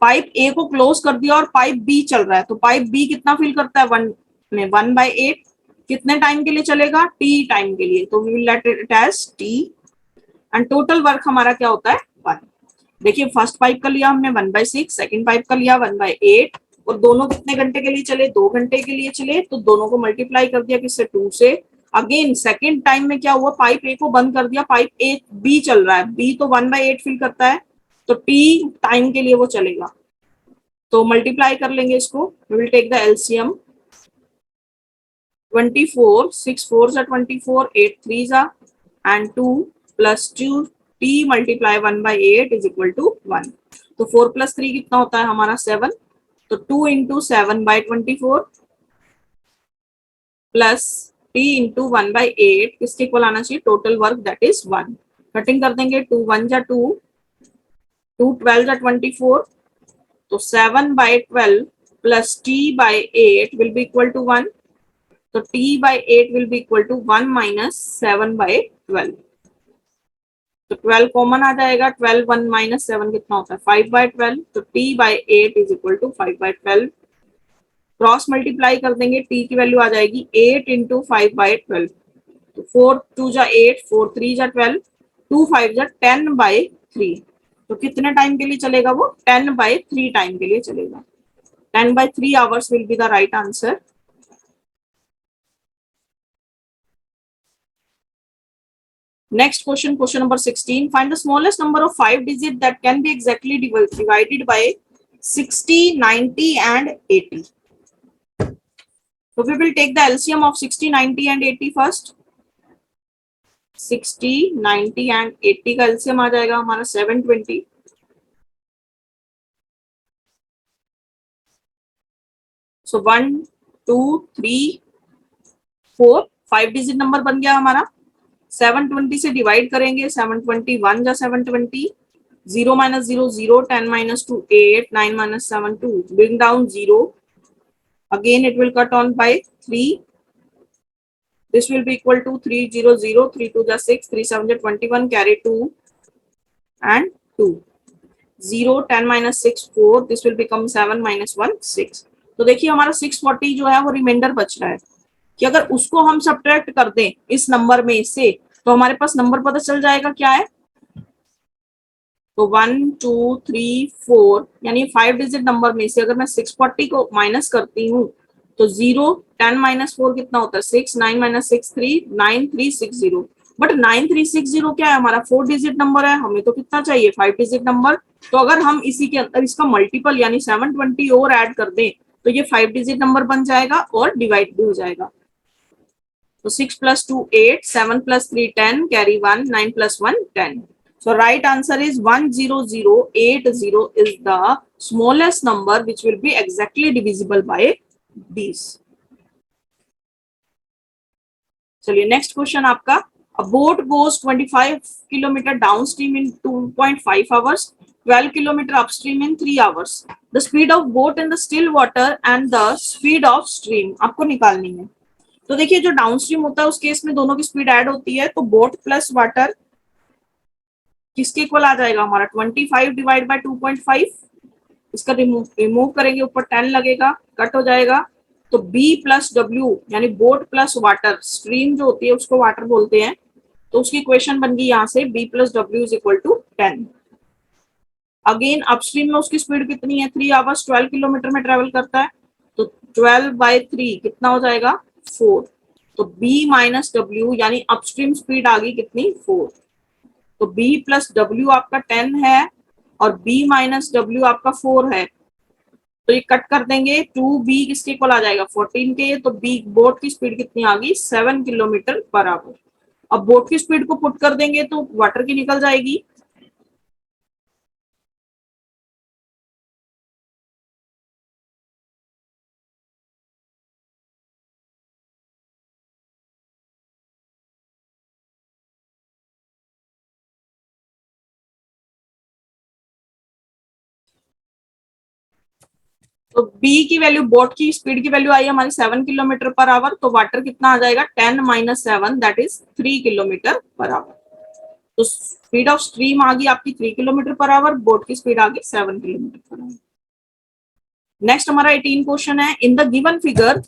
पाइप ए को क्लोज कर दिया और पाइप बी चल रहा है, तो पाइप बी कितना फिल करता है 1/8. कितने टाइम के लिए चलेगा, टी टाइम के लिए, तो we will let it as T. And total work हमारा क्या होता है 1. देखिए फर्स्ट पाइप का लिया हमने 1/6, सेकेंड पाइप का लिया 1/8, और दोनों कितने घंटे के लिए चले, 2 घंटे के लिए चले, तो दोनों को मल्टीप्लाई कर दिया किससे 2 से. अगेन सेकेंड टाइम में क्या हुआ, पाइप ए को बंद कर दिया, पाइप ए बी चल रहा है, बी तो 1/8 फिल करता है, तो टी टाइम के लिए वो चलेगा. तो मल्टीप्लाई कर लेंगे इसको, we will take the LCM. 24, 6 4s are 24, 8 3s are and 2 plus 2 t multiply 1/8 is equal to 1. तो 4 plus 3 कितना होता है हमारा 7, तो 2 into 7/24 प्लस t into 1/8 किसके इक्वल आना चाहिए, total work that is 1. Cutting कर देंगे, 2 1 जा 2, 2 12 जा 24, तो 7/12 plus t by 8 will be equal to 1. तो t by 8 will be equal to 1 minus 7/12. तो 12 कॉमन आ जाएगा, 12 1 minus 7 कितना होता है 5/12. तो t by 8 is equal to 5/12. Cross multiply कर देंगे, t की वैल्यू आ जाएगी 8 into 5/12. तो 4 2 जा 8, 4 3 जा 12, 2 5 जा 10/3. तो कितने टाइम के लिए चलेगा वो 10/3 टाइम के लिए चलेगा. 10/3 hours will be the right answer. Next question, question number 16. Find the smallest number of 5 digits that can be exactly divided by 60, 90 and 80. So we will take the LCM of 60, 90 and 80 first. 60, 90 and 80 का LCM आ जाएगा हमारा 720. So 1, 2, 3, 4, 5 digit number बन गया हमारा. 720 से divide करेंगे, 721 जा 720, 0 minus 0 0, 10 minus 2 8, 9 minus 7 2, bring down 0, again it will cut on by 3, this will be equal to 3 0 0, 3 2 ja 6, 3 7 ja 21, carry 2 and 2, 0 10 minus 6 4, this will become 7 minus 1 6. तो देखिए हमारा 640 जो है वो रिमाइंडर बच रहा है, कि अगर उसको हम सब्ट्रैक्ट कर दें इस नंबर में से, तो हमारे पास नंबर पता चल जाएगा क्या है, तो 1 2 3 4 यानी 5 डिजिट नंबर में से अगर मैं 640 को माइनस करती हूँ तो 0 10 माइनस 4 कितना होता है 6 9 माइनस 6 3 9360। बट 9360 क्या है हमारा 4 डिजिट नंबर है, हमें तो कितना चाहिए 5 डिजिट नंबर। तो अगर हम इसी के अंदर इसका मल्टीपल यानी 720 और ऐड कर दें तो ये 5 डिजिट नंबर बन जाएगा और डिवाइड भी हो जाएगा। तो 6 plus 2 8, 7 plus 3 10, carry 1, 9 plus 1 10. So right answer is 10080 is the smallest number which will be exactly divisible by these. चलिए नेक्स्ट क्वेश्चन आपका, a boat goes 25 kilometer downstream in 2.5 hours, 12 kilometer upstream in 3 hours. The speed of boat in the still water and the speed of stream आपको निकालनी है। तो देखिए जो downstream होता है उस केस में दोनों की स्पीड ऐड होती है, तो बोट प्लस वाटर किसके इक्वल आ जाएगा हमारा 25 डिवाइड बाय 2.5। इसका रिमूव करेंगे ऊपर 10 लगेगा, कट हो जाएगा। तो B प्लस डब्ल्यू यानी बोट प्लस वाटर, स्ट्रीम जो होती है उसको वाटर बोलते हैं, तो उसकी इक्वेशन बन गई यहाँ से B plus W is equal to 10। Again upstream में उसकी स्पीड कितनी है 3 आवर्स 12 किलोमीटर में ट्रेवल करता है, तो 12 बाई 3 कितना हो जाएगा 4। तो B माइनस डब्ल्यू यानी अपस्ट्रीम स्पीड आ गई कितनी 4। तो B प्लस डब्ल्यू आपका 10 है और B माइनस डब्ल्यू आपका 4 है, तो ये कट कर देंगे 2B किसके इक्वल आ जाएगा 14 के। तो B बोट की स्पीड कितनी आ गई 7 किलोमीटर पर आवर। अब बोट की स्पीड को पुट कर देंगे तो वाटर की निकल जाएगी। तो B की वैल्यू बोट की स्पीड की वैल्यू आई हमारी 7 किलोमीटर पर आवर, तो वाटर कितना आ जाएगा 10 minus 7 that is 3 kilometre per hour. तो स्पीड ऑफ स्ट्रीम आ गई आपकी 3 किलोमीटर पर आवर, बोट की स्पीड आ गई 7 किलोमीटर पर आवर। नेक्स्ट हमारा 18 क्वेश्चन है, in the given figure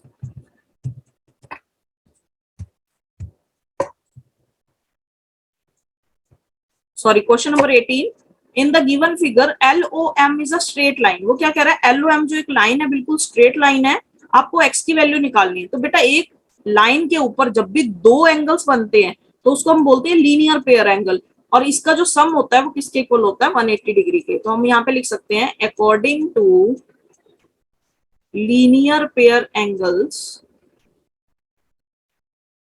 sorry question number 18, in the given figure LOM is a straight line. वो क्या कह रहा है LOM जो एक लाइन है बिल्कुल स्ट्रेट लाइन है, आपको x की वैल्यू निकालनी है। तो बेटा एक लाइन के ऊपर जब भी दो एंगल्स बनते हैं तो उसको हम बोलते हैं लीनियर पेयर एंगल, और इसका जो सम होता है वो किसके इक्वल होता है 180 डिग्री के। तो हम यहाँ पे लिख सकते हैं according to linear pair angles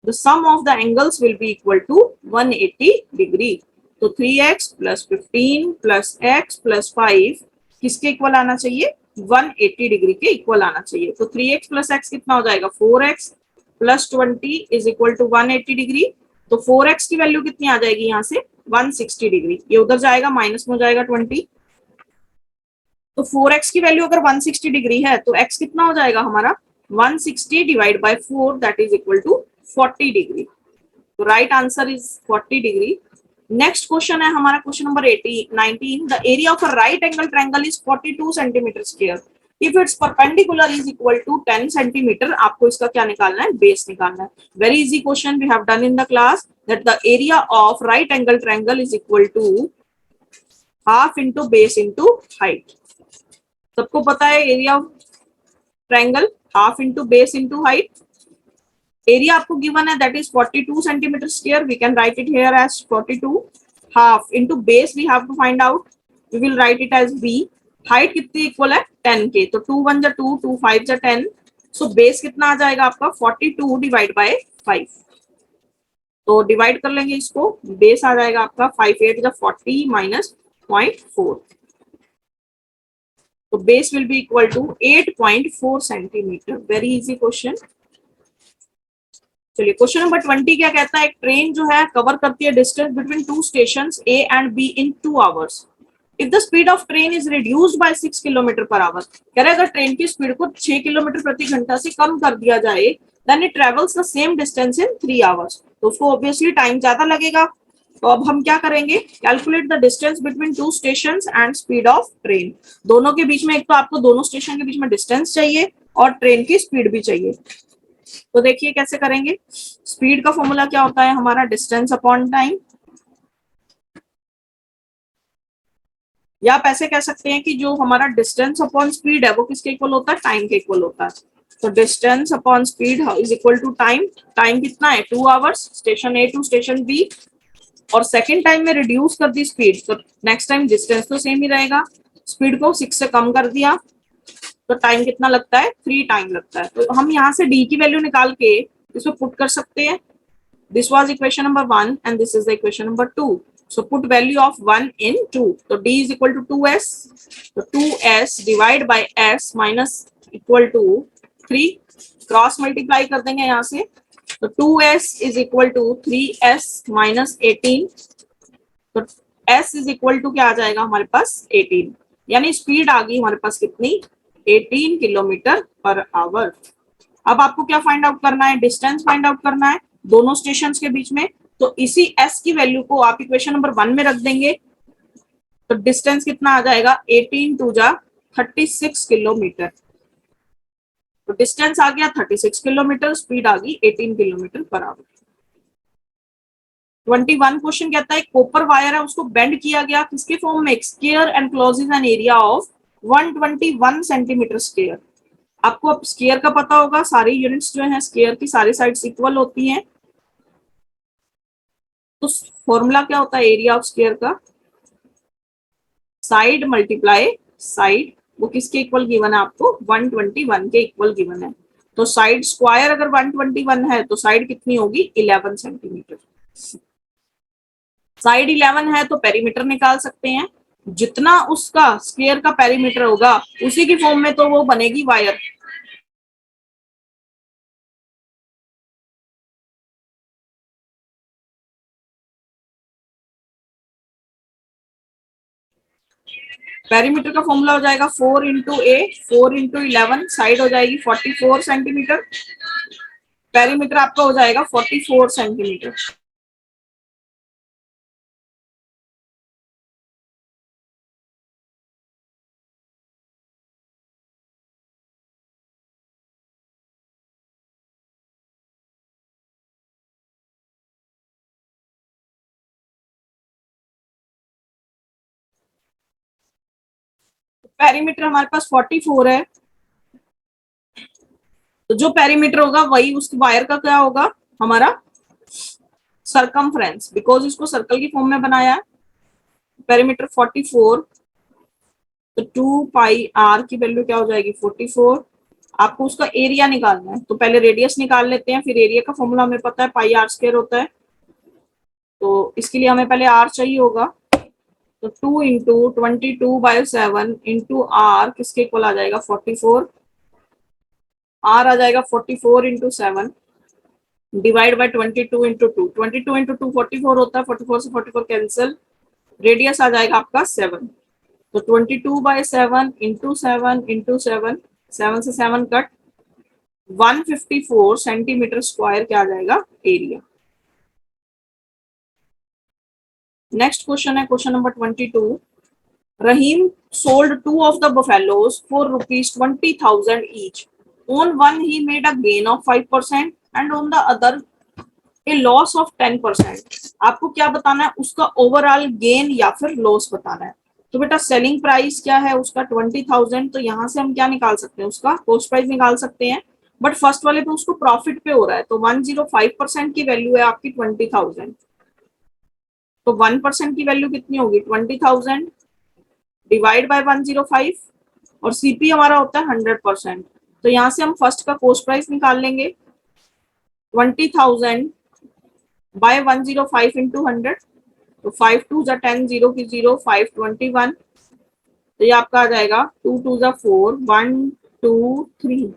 the sum of the angles will be equal to 180 degree. तो 3x plus 15 plus x plus 5 किसके इक्वल आना चाहिए 180 डिग्री के इक्वल आना चाहिए। तो 3x plus x कितना हो जाएगा 4x plus 20 is equal to 180 degree. तो 4x की वैल्यू कितनी आ जाएगी यहाँ से 160 डिग्री, ये उधर जाएगा माइनस में हो जाएगा 20। तो 4x की वैल्यू अगर 160 डिग्री है तो x कितना हो जाएगा हमारा 160 divide by 4 that is equal to 40 degree. तो right answer is 40 degree. Next question है हमारा question number 19, the area of a right angle triangle is 42 centimetre square if its perpendicular is equal to 10 centimetre. आपको इसका क्या निकालना है base निकालना है। Very easy question we have done in the class that the area of right angle triangle is equal to half into base into height. सबको पता है area of triangle half into base into height. Area आपको given है that is 42 centimetre square, we can write it here as 42 half into base we have to find out, we will write it as b। Height कितनी इक्वल है 10 के, तो 2 1 जा 2 2 5 जा 10, so base कितना आ जाएगा आपका 42 डिवाइड बाय 5। तो डिवाइड कर लेंगे इसको, बेस आ जाएगा आपका 5 8 जा 40 माइनस 0.4, तो base will be equal to 8.4 centimetre. Very easy question. चलिए क्वेश्चन नंबर 20 क्या कहता है, एक ट्रेन जो है कवर करती है distance between two stations A and B in 2 hours. If the speed of train is reduced by 6 kilometre per hour, कह रहे अगर ट्रेन की स्पीड को 6 किलोमीटर प्रति घंटा से कम कर दिया जाए then it travels the same distance in 3 hours. तो उसको ऑब्वियसली टाइम ज्यादा लगेगा। तो अब हम क्या करेंगे, calculate the distance between two stations and speed of train. दोनों के बीच में एक तो आपको दोनों स्टेशन के बीच में डिस्टेंस चाहिए और ट्रेन की स्पीड भी चाहिए। तो देखिए कैसे करेंगे, स्पीड का फॉर्मूला क्या होता है हमारा डिस्टेंस अपॉन टाइम, या आप ऐसे कह सकते हैं कि जो हमारा डिस्टेंस अपॉन स्पीड है वो किसके इक्वल होता है, टाइम के इक्वल होता है। तो distance upon speed is equal to time. Time कितना है, 2 hours station A to station B, और सेकेंड टाइम में रिड्यूस कर दी स्पीड, तो नेक्स्ट टाइम डिस्टेंस तो सेम ही रहेगा, स्पीड को 6 से कम कर दिया, तो टाइम कितना लगता है, 3 टाइम लगता है। तो हम यहाँ से डी की वैल्यू निकाल के इसमें पुट कर सकते हैं। This was equation number 1 and this is the equation number 2। So put value of 1 in 2, तो d is equal to 2s, तो 2s divide by s minus equal to 3, cross multiply कर देंगे यहाँ से, तो 2s is equal to 3s minus 18, तो s is equal to क्या आ जाएगा हमारे पास 18, यानी स्पीड आ गई हमारे पास कितनी, 18 किलोमीटर पर आवर। अब आपको क्या फाइंड आउट करना है, डिस्टेंस फाइंड आउट करना है दोनों स्टेशन के बीच में। तो इसी s की वैल्यू को आप इक्वेशन नंबर 1 में रख देंगे, तो डिस्टेंस कितना आ जाएगा, 18 टू जा 36 किलोमीटर, तो डिस्टेंस आ गया 36 किलोमीटर, स्पीड आ गई 18 किलोमीटर पर आवर। 21 क्वेश्चन कहता है कॉपर वायर है उसको बेंड किया गया किसके फॉर्म में, square and closes an area of 121 centimetre square. आपको अब स्क्वायर का पता होगा, सारी यूनिट्स जो है स्क्वायर की सारी साइड्स इक्वल होती हैं, तो फॉर्मूला क्या होता है एरिया ऑफ स्क्वायर का, साइड मल्टीप्लाई साइड, वो किसके इक्वल गिवन है आपको, 121 के इक्वल गिवन है। तो साइड स्क्वायर अगर 121 है तो साइड कितनी होगी, 11 सेंटीमीटर। साइड 11 है तो पेरीमीटर निकाल सकते हैं, जितना उसका स्क्वायर का पेरीमीटर होगा उसी की फॉर्म में तो वो बनेगी वायर। पेरीमीटर का फॉर्मूला हो जाएगा 4 इंटू ए, 4 इंटू 11, साइड हो जाएगी 44 सेंटीमीटर, पेरीमीटर आपका हो जाएगा 44 सेंटीमीटर। पेरीमीटर हमारे पास 44 है, तो जो पेरीमीटर होगा वही उस वायर का क्या होगा, हमारा सरकमफ्रेंस, बिकॉज इसको सर्कल की फॉर्म में बनाया है। पेरीमीटर 44, तो 2 पाई आर की वैल्यू क्या हो जाएगी 44। आपको उसका एरिया निकालना है, तो पहले रेडियस निकाल लेते हैं, फिर एरिया का फॉर्मूला हमें पता है पाई आर स्क्वायर होता है, तो इसके लिए हमें पहले आर चाहिए होगा, तो 2 इंटू 22/7 इंटू आर किसके इक्वल आ जाएगा 44, आर आ जाएगा 44 into 7 divide by 22 into 2, 22 into 2 44 होता है, 44 से 44 कैंसिल, रेडियस आ जाएगा आपका 7, तो 22/7 इंटू 7 इंटू 7, 7 से 7 कट, 154 सेंटीमीटर स्क्वायर क्या आ जाएगा एरिया। नेक्स्ट क्वेश्चन है question number 22। Rahim sold two of the buffaloes for rupees 20,000 each. On one he made a gain of 5% and on the other a loss of 10%. आपको क्या बताना है, उसका overall gain या फिर लॉस बताना है। तो बेटा सेलिंग प्राइस क्या है उसका 20,000, तो यहाँ से हम क्या निकाल सकते हैं, उसका कॉस्ट प्राइस निकाल सकते हैं, बट फर्स्ट वाले पे उसको प्रॉफिट पे हो रहा है, तो 105% की वैल्यू है आपकी 20,000, तो 1% की वैल्यू कितनी होगी 20,000 डिवाइड बाय 105, और सीपी हमारा होता है 100%, तो यहाँ से हम फर्स्ट का कॉस्ट प्राइस निकाल लेंगे 20,000 बाय 105 इंटू 100, तो 5 2 जा 10, 0 की 0, 5 21, तो ये आपका आ जाएगा 2 2 जा 4, 1 2 3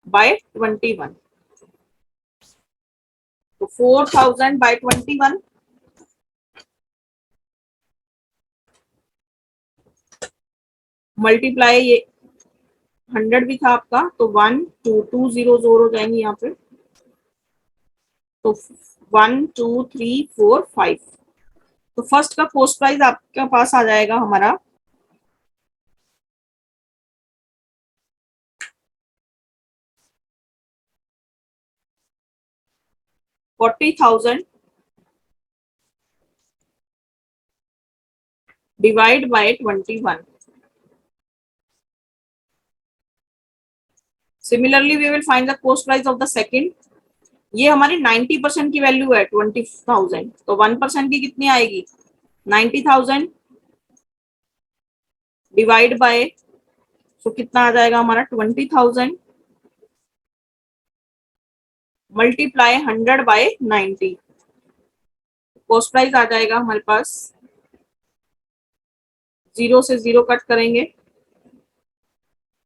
बाय 21, तो 4,000 बाय 21, मल्टीप्लाई ये 100 भी था आपका, तो 1 2 2 0 जोर हो जाएंगे यहाँ पे, तो 1 2 3 4 5, तो फर्स्ट का कॉस्ट प्राइस आपके पास आ जाएगा हमारा 40,000 divide by 21. Similarly we will find the cost price of the second. ये हमारी 90% की वैल्यू है 20,000, तो 1% की कितनी आएगी 90,000 डिवाइड बाय, तो कितना आ जाएगा हमारा 20,000 मल्टीप्लाई 100 बाय 90. कॉस्ट प्राइस आ जाएगा हमारे पास, 0 से 0 कट करेंगे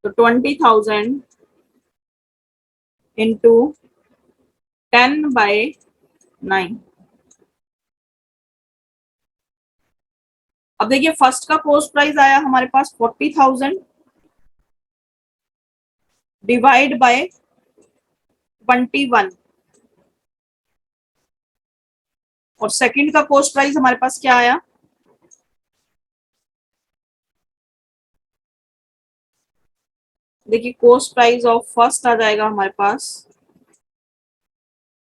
तो 20,000 इंटू 10 बाय 9. अब देखिए फर्स्ट का कॉस्ट प्राइस आया हमारे पास 40,000 डिवाइड बाय 21, और सेकंड का कॉस्ट प्राइस हमारे पास क्या आया, देखिए कॉस्ट प्राइस ऑफ फर्स्ट आ जाएगा हमारे पास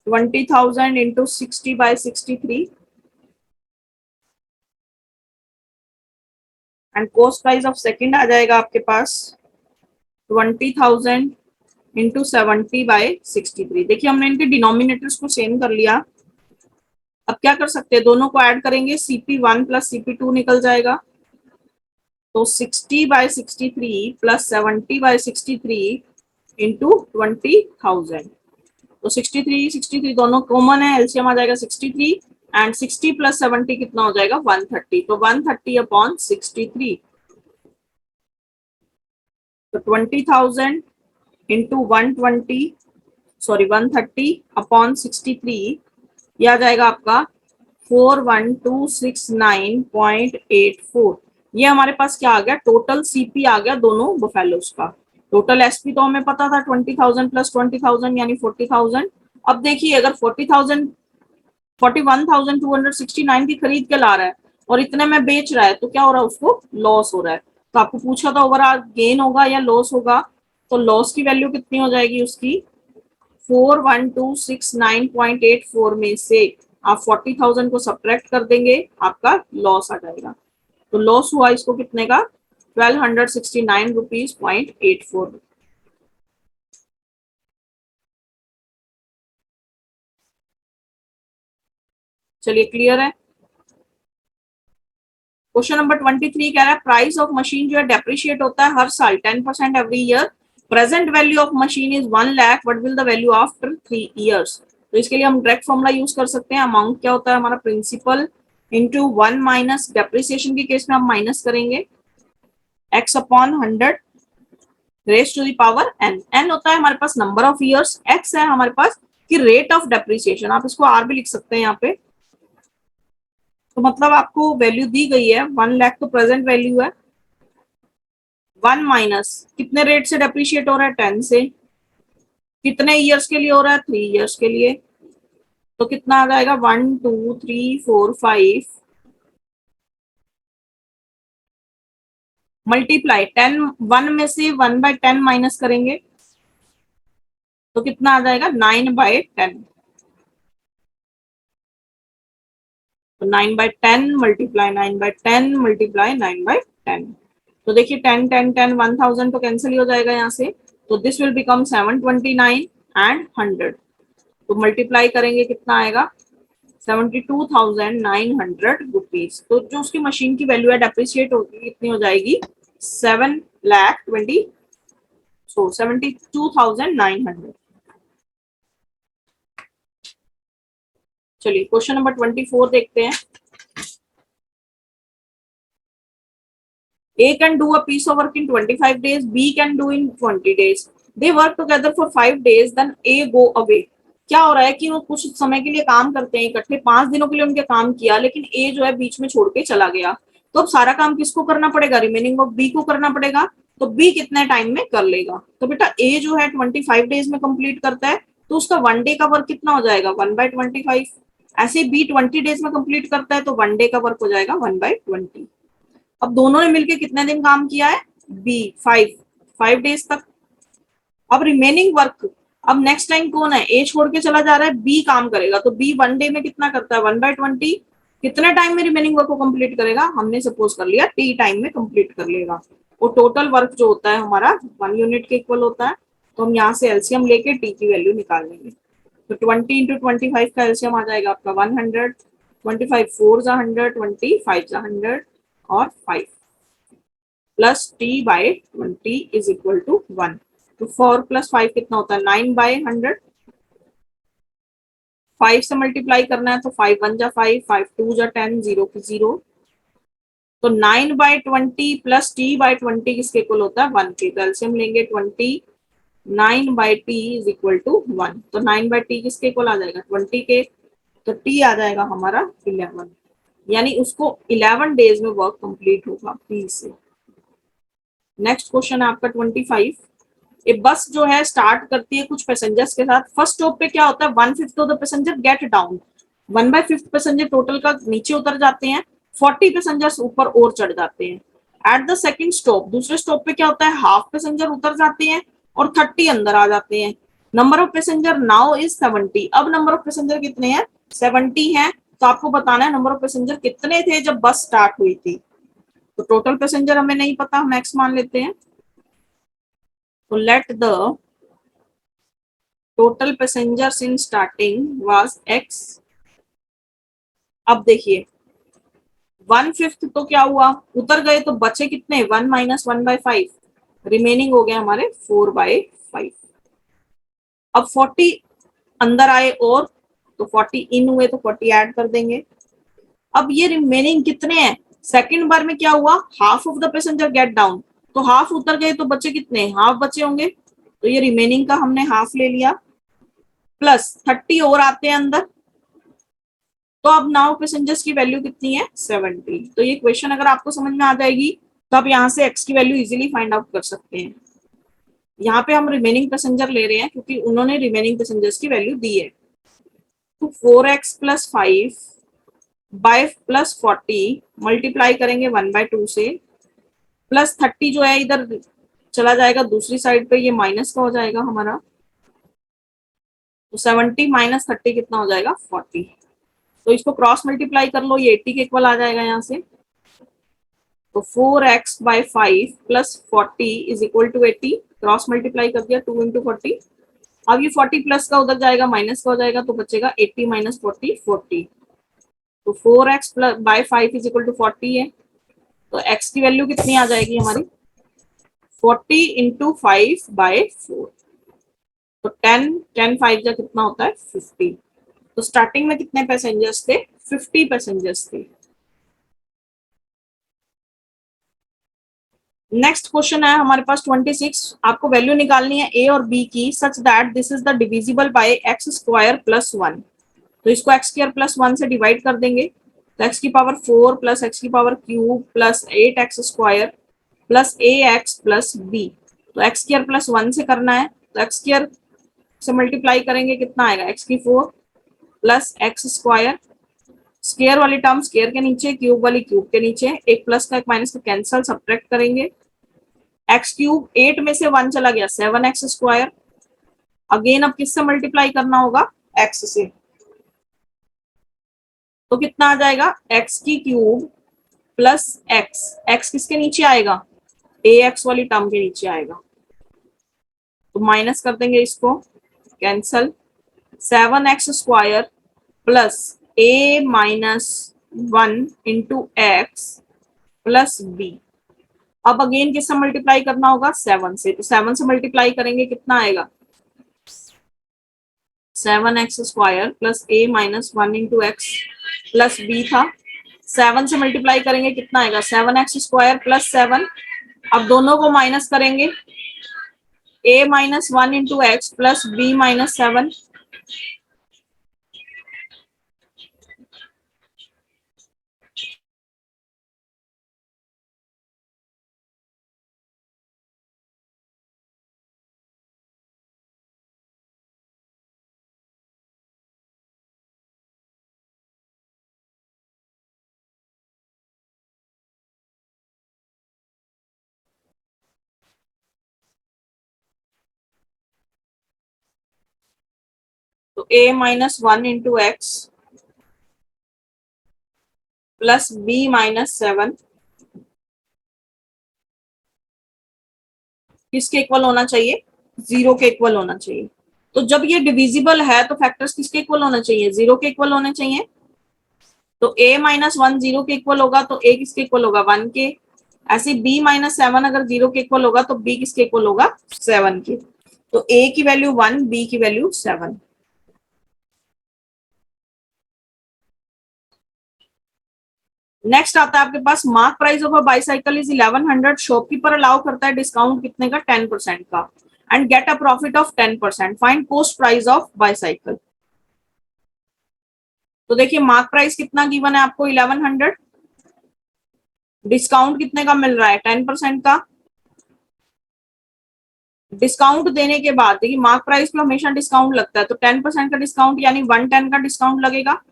20,000 into 60 by 63, and cost price of second आ जाएगा आपके पास 20,000 इंटू 70 बाय 63. देखिए हमने इनके डिनोमिनेटर्स को सेम कर लिया. अब क्या कर सकते हैं, दोनों को ऐड करेंगे, CP1 प्लस CP2 निकल जाएगा, तो 60 बाय 63 प्लस 70 बाय 63 इंटू 20,000. तो 63 दोनों कॉमन है, एलसीएम आ जाएगा 63, एंड 60 प्लस 70 कितना हो जाएगा 130, तो 130 अपॉन 63, तो 20,000 इंटू 120 सॉरी 130 अपॉन 63, ये आ जाएगा आपका 41,269.84. ये हमारे पास क्या आ गया, टोटल सीपी आ गया दोनों बफेलोस का. टोटल एसपी तो हमें पता था 20,000 प्लस 20,000 यानी 40,000. अब देखिए अगर 41,269 की खरीद के ला रहा है और इतने में बेच रहा है तो क्या हो रहा है, उसको लॉस हो रहा है. तो आपको पूछा था ओवरऑल गेन होगा या लॉस होगा, तो लॉस की वैल्यू कितनी हो जाएगी उसकी 41,269.84 में से आप 40,000 को सब्ट्रैक्ट कर देंगे, आपका लॉस आ जाएगा. तो लॉस हुआ इसको कितने का 1,269 रुपीज .84. चलिए क्लियर है. क्वेश्चन नंबर 23 कह रहा है प्राइस ऑफ मशीन जो है डेप्रिशिएट होता है हर साल 10% every year. Present value of machine is 1 lakh, what will the value after 3 years. तो इसके लिए हम डायरेक्ट फॉर्मूला यूज कर सकते हैं. अमाउंट क्या होता है हमारा प्रिंसिपल इंटू 1 माइनस डेप्रिसिएशन के केस में हम माइनस करेंगे x upon 100 raise to the power n. n होता है हमारे पास नंबर ऑफ ईयर्स, x है हमारे पास कि रेट ऑफ डेप्रिसिएशन, आप इसको r भी लिख सकते हैं यहाँ पे. तो मतलब आपको वैल्यू दी गई है 1 लाख, तो प्रेजेंट वैल्यू है 1 माइनस कितने रेट से डेप्रिशिएट हो रहा है 10 से, कितने ईयर्स के लिए हो रहा है 3 ईयर्स के लिए, तो कितना आ जाएगा 1 2 3 4 5 मल्टीप्लाई 10, 1 में से 1 बाय 10 माइनस करेंगे तो कितना आ जाएगा 9 बाय 10, तो 9 by 10 multiply 9 by 10 multiply 9 by 10. तो देखिए 10 10 10 1000 तो कैंसिल ही हो जाएगा यहाँ से, तो दिस विल बिकम 729 एंड 100. तो मल्टीप्लाई करेंगे कितना आएगा 72,900 रुपीज. तो जो उसकी मशीन की वैल्यू है डेप्रिशिएट होगी कितनी हो जाएगी 72,900. चलिए क्वेश्चन नंबर 24 देखते हैं. A can do a piece of work in 25 days, B can do in 20 days. They work together for 5 days, then A go away. क्या हो रहा है कि वो कुछ समय के लिए काम करते हैं इकट्ठे, 5 दिनों के लिए उनके काम किया, लेकिन A जो है बीच में छोड़ के चला गया. तो अब सारा काम किसको करना पड़ेगा, रिमेनिंग ऑफ B को करना पड़ेगा. तो B कितने टाइम में कर लेगा, तो बेटा A जो है 25 डेज में कंप्लीट करता है, तो उसका 1 डे का वर्क कितना हो जाएगा 1/25. ऐसे B 20 डेज में कंप्लीट करता है तो 1 डे का वर्क हो जाएगा 1/20. अब दोनों ने मिलके कितने दिन काम किया है बी 5 डेज तक. अब रिमेनिंग वर्क, अब नेक्स्ट टाइम कौन है, ए छोड़ के चला जा रहा है, बी काम करेगा, तो बी 1 डे में कितना करता है 1/20, कितने टाइम में रिमेनिंग वर्क को कंप्लीट करेगा, हमने सपोज कर लिया टी टाइम में कंप्लीट कर लेगा। वो टोटल वर्क जो होता है हमारा 1 यूनिट के इक्वल होता है, तो हम यहाँ से एलसीएम लेके टी की वैल्यू निकाल लेंगे। तो 20 इंटू 25 का एलसीएम आ जाएगा आपका 100, 25 4 जा 100, 25 जा 100 और 5 plus T by 20 is equal to 1। तो 4 प्लस 5 कितना होता है 9/100, 5 से मल्टीप्लाई करना है तो 5 1 जा 5, 5 2 जा 10, 0 की 0। तो 9/20 प्लस टी बाई 20 किसके इक्वल होता है 1 के। तो एलसीएम लेंगे 20 9/t इज इक्वल टू 1। तो 9/t किसके इक्वल आ जाएगा 20 के। तो टी आ जाएगा हमारा 11, यानी उसको 11 डेज में वर्क कंप्लीट होगा पी से। नेक्स्ट क्वेश्चन है आपका 25। ये बस जो है स्टार्ट करती है कुछ पैसेंजर्स के साथ। फर्स्ट स्टॉप पे क्या होता है 1/5 of the passenger get down, 1/5 passenger total का नीचे उतर जाते हैं, 40 पैसेंजर्स ऊपर और चढ़ जाते हैं। एट द सेकंड स्टॉप, दूसरे स्टॉप पे क्या होता है हाफ पैसेंजर उतर जाते हैं और 30 अंदर आ जाते हैं। Number of passenger now is 70। अब नंबर ऑफ पैसेंजर कितने हैं 70 हैं। तो आपको बताना है नंबर ऑफ पैसेंजर कितने थे जब बस स्टार्ट हुई थी। तो टोटल पैसेंजर हमें नहीं पता, हम एक्स मान लेते हैं। तो let the total passengers in starting was x. अब देखिए 1/5 तो क्या हुआ उतर गए, तो बचे कितने 1 माइनस 1/5, रिमेनिंग हो गया हमारे 4/5। अब 40 अंदर आए और, तो 40 इन हुए तो 40 ऐड कर देंगे। अब ये रिमेनिंग कितने हैं, सेकंड बार में क्या हुआ half of the passenger get down, तो हाफ उतर गए तो बचे कितने हाफ बचे होंगे। तो ये रिमेनिंग का हमने हाफ ले लिया, प्लस 30 और आते हैं अंदर। तो अब नाउ पैसेंजर्स की वैल्यू कितनी है 70। तो ये क्वेश्चन अगर आपको समझ में आ जाएगी तो आप यहाँ से एक्स की वैल्यू इजीली फाइंड आउट कर सकते हैं। यहाँ पे हम रिमेनिंग पैसेंजर ले रहे हैं क्योंकि उन्होंने रिमेनिंग पैसेंजर्स की वैल्यू दी है। तो 4x plus 5 bye plus 40 multiply करेंगे 1/2 से, प्लस 30 जो है इधर चला जाएगा दूसरी साइड पे, ये माइनस का हो जाएगा हमारा। तो 70 माइनस 30 कितना हो जाएगा 40। तो इसको क्रॉस मल्टीप्लाई कर लो, ये 80 के इक्वल आ जाएगा यहाँ से। तो 4x/5 plus 40 is equal to 80, cross multiply कर दिया 2 इंटू 40। अब ये 40 प्लस का उधर जाएगा माइनस का हो जाएगा, तो बचेगा 80 माइनस 40 40। तो 4x/5 इज इक्वल टू 40 है। तो x की वैल्यू कितनी आ जाएगी हमारी 40 इंटू 5/4। तो 10 5 जा कितना होता है 50। तो स्टार्टिंग में कितने पैसेंजर्स थे 50 पैसेंजर्स थे। नेक्स्ट क्वेश्चन है हमारे पास 26। आपको वैल्यू निकालनी है ए और बी की such that this is the divisible by x square plus 1। तो इसको एक्स स्क्वायर प्लस 1 से डिवाइड कर देंगे, तो एक्स की पावर 4 प्लस एक्स की power cube plus 8x square plus a x plus b. तो एक्स स्क्वायर प्लस 1 से करना है, तो एक्स स्क्वायर से मल्टीप्लाई करेंगे कितना आएगा एक्स की 4 प्लस एक्स स्क्वायर, स्क्वायर वाली टर्म स्क्वायर के नीचे, क्यूब वाली क्यूब के नीचे, एक प्लस का एक माइनस का कैंसल, सब्ट्रैक्ट करेंगे। एक्स क्यूब 8 में से 1 चला गया 7x स्क्वायर। अगेन अब किससे मल्टीप्लाई करना होगा एक्स से, तो कितना आ जाएगा एक्स की क्यूब प्लस एक्स, एक्स किसके नीचे आएगा ए एक्स वाली टर्म के नीचे आएगा, तो माइनस कर देंगे इसको, cancel. 7x square plus a minus 1 into x plus b. अब अगेन किससे मल्टीप्लाई करना होगा 7 से, तो 7 से मल्टीप्लाई करेंगे कितना आएगा 7x square plus a minus 1 into x plus b था। 7 से मल्टीप्लाई करेंगे कितना आएगा 7x स्क्वायर प्लस 7। अब दोनों को माइनस करेंगे, a minus 1 into x plus B minus 7। तो a minus 1 into x plus B minus 7 किसके इक्वल होना चाहिए? 0 के इक्वल होना चाहिए। तो जब ये डिविजिबल है तो फैक्टर्स किसके इक्वल होने चाहिए? 0 के इक्वल होने चाहिए। तो a माइनस 1 0 के इक्वल होगा तो a किसके इक्वल होगा? 1 के। ऐसे b माइनस 7 अगर 0 के इक्वल होगा तो b किसके इक्वल होगा? 7 के। तो a की वैल्यू 1, b की वैल्यू 7। नेक्स्ट आता है आपके पास, mark price of a bicycle is 1100। Shopkeeper allow करता है डिस्काउंट कितने का? 10% का, and get a profit of 10%। Find cost price of bicycle. तो देखिए मार्क प्राइस कितना गिवन है आपको? 1100। डिस्काउंट कितने का मिल रहा है? 10% का। डिस्काउंट देने के बाद देखिए मार्क प्राइस पे हमेशा डिस्काउंट लगता है, तो 10% का डिस्काउंट यानी 110 का डिस्काउंट लगेगा।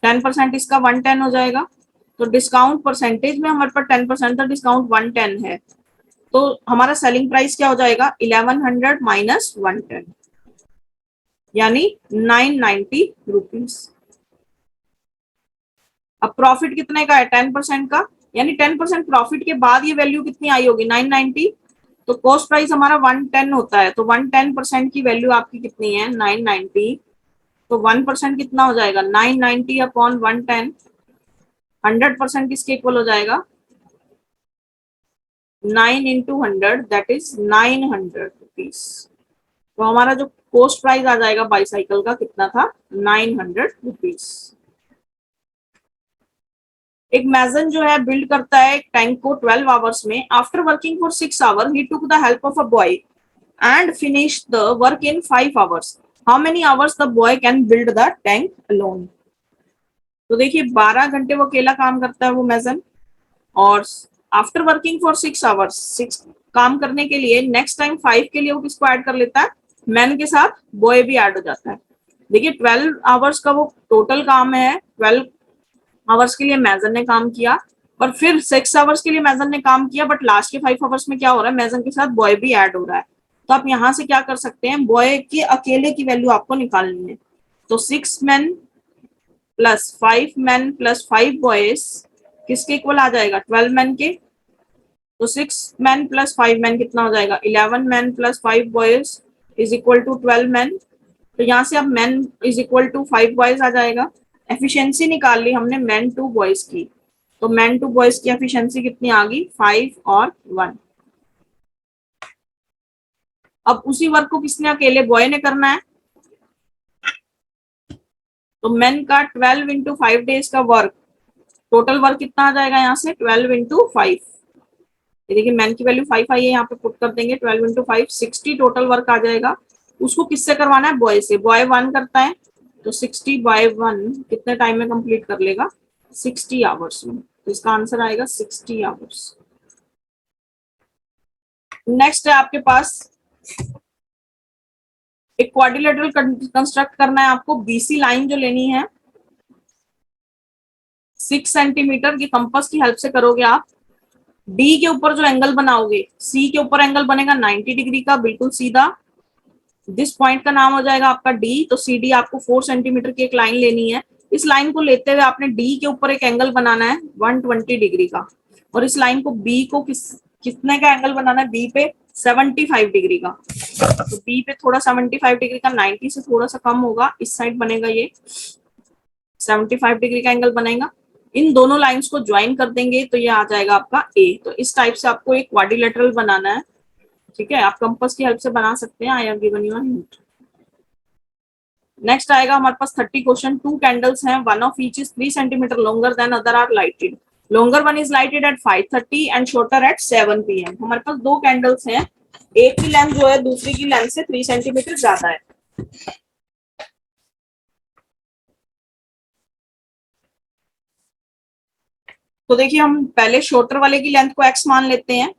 10% इसका 110 हो जाएगा। तो डिस्काउंट परसेंटेज में हमारे पास 10% का डिस्काउंट 110 है। तो हमारा सेलिंग प्राइस क्या हो जाएगा? 1100 माइनस 110 यानी 990 रुपीज। अब प्रॉफिट कितने का है? 10% का, यानी 10% प्रॉफिट के बाद ये वैल्यू कितनी आई होगी? 990। तो कॉस्ट प्राइस हमारा 110 होता है, तो 110% की वैल्यू आपकी कितनी है? 990। तो 1% कितना हो जाएगा? 990 अपॉन 110। 100% किसके इक्वल हो जाएगा? 9 इंटू 100, दैट इज 900 रुपीज। तो हमारा जो कॉस्ट प्राइस आ जाएगा बाईसाइकिल का कितना था? 900 रुपीज। एक मैजन जो है बिल्ड करता है एक टैंक को 12 आवर्स में। After working for 6 hour he took the help of a boy and finish the work in 5 hours. How many hours the boy can build the tank alone? तो देखिए 12 घंटे वो अकेला काम करता है वो मैजन, और आफ्टर वर्किंग फॉर 6 आवर्स, 6 काम करने के लिए नेक्स्ट टाइम 5 के लिए वो किसको ऐड कर लेता है? मैन के साथ बॉय भी ऐड हो जाता है। देखिए 12 आवर्स का वो टोटल काम है, 12 आवर्स के लिए मैजन ने काम किया, और फिर 6 आवर्स के लिए मैजन ने काम किया, बट लास्ट के 5 आवर्स में क्या हो रहा है? मैजन के साथ बॉय भी ऐड हो रहा है। तो आप यहाँ से क्या कर सकते हैं? बॉय की अकेले की वैल्यू आपको निकालनी है। तो 6 man plus 5 man plus 5 boys किसके इक्वल आ जाएगा? 12 मैन के। तो 6 मैन प्लस 5 मैन कितना हो जाएगा? 11 man plus 5 boys is equal to 12 man. तो यहाँ से अब man is equal to 5 boys आ जाएगा। एफिशिएंसी निकाल ली हमने मैन टू बॉयज की, तो मैन टू बॉयज की एफिशिएंसी कितनी आ गई? 5 और 1। अब उसी वर्क को किसने अकेले बॉय ने करना है, तो मैन का 12 इंटू 5 डेज का वर्क, टोटल वर्क कितना आ जाएगा यहाँ से? 12 इंटू 5। देखिए मैन की वैल्यू 5 आई है, यहाँ पे पुट कर देंगे 12 इंटू 5, 60 टोटल वर्क आ जाएगा। उसको किससे करवाना है? बॉय से। बॉय 1 करता है, तो 60 बाय 1 कितने टाइम में कंप्लीट कर लेगा? 60 आवर्स में। तो इसका आंसर आएगा 60 आवर्स। नेक्स्ट है आपके पास एक क्वाड्रिलेटरल कंस्ट्रक्ट करना है आपको। बीसी लाइन जो लेनी है 6 सेंटीमीटर की कंपास की हेल्प से करोगे आप। डी के ऊपर जो एंगल बनाओगे, सी के ऊपर एंगल बनेगा 90 डिग्री का, बिल्कुल सीधा। जिस पॉइंट का नाम हो जाएगा आपका डी, तो सी डी आपको 4 सेंटीमीटर की एक लाइन लेनी है। इस लाइन को लेते हुए आपने डी के ऊपर एक एंगल बनाना है 120 डिग्री का, और इस लाइन को बी को कितने का एंगल बनाना है? बी पे 75 डिग्री का। तो बी पे थोड़ा 75 डिग्री का, 90 से थोड़ा सा कम होगा, इस साइड बनेगा ये 75 डिग्री का एंगल बनेगा। इन दोनों लाइंस को ज्वाइन कर देंगे तो ये आ जाएगा आपका ए। तो इस टाइप से आपको एक क्वाड्रिलेटरल बनाना है, ठीक है। आप कंपास की हेल्प से बना सकते हैं। I have given you a hint. Next आएगा हमारे पास 30 क्वेश्चन। 2 कैंडल्स हैं, one of each is 3 centimetre longer than other are lighted. Longer one is lighted at 5:30 and shorter at 7 PM। हमारे पास 2 कैंडल्स हैं, एक की लेंथ जो है दूसरी की लेंथ से 3 सेंटीमीटर ज्यादा है। तो देखिए हम पहले शॉर्टर वाले की लेंथ को x मान लेते हैं,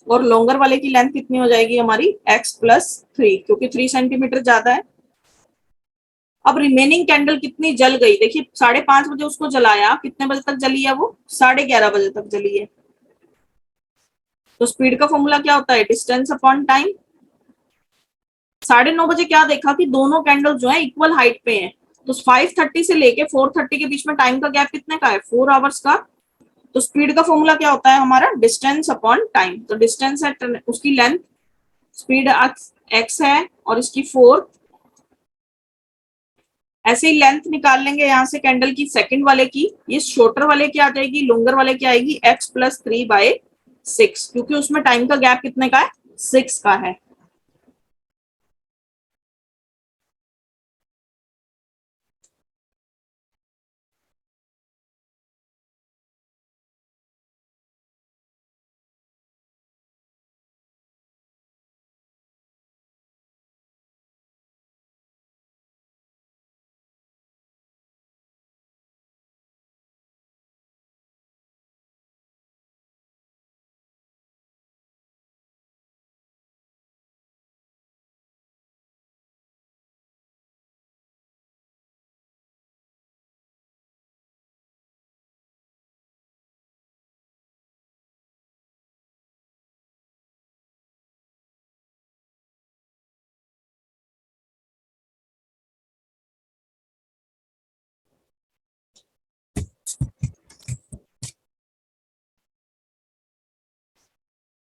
और लॉन्गर वाले की लेंथ कितनी हो जाएगी हमारी? x प्लस 3, क्योंकि 3 सेंटीमीटर ज्यादा है। अब रिमेनिंग कैंडल कितनी जल गई? देखिए 5:30 बजे उसको जलाया, कितने बजे तक जली है वो? 11:30 बजे तक जली है। तो स्पीड का फॉर्मूला क्या होता है? Distance upon time. 9:30 बजे क्या देखा कि दोनों कैंडल जो है इक्वल हाइट पे हैं, तो 5:30 से लेके 4:30 के बीच में टाइम का गैप कितने का है? 4 आवर्स का। तो स्पीड का फॉर्मूला क्या होता है हमारा, डिस्टेंस अपॉन टाइम। तो डिस्टेंस है उसकी लेंथ, स्पीड x है और इसकी 4। ऐसे ही लेंथ निकाल लेंगे यहाँ से कैंडल की सेकंड वाले की, ये शॉर्टर वाले की आ जाएगी, लॉन्गर वाले की आएगी x प्लस 3/6, क्योंकि उसमें टाइम का गैप कितने का है, 6 का है।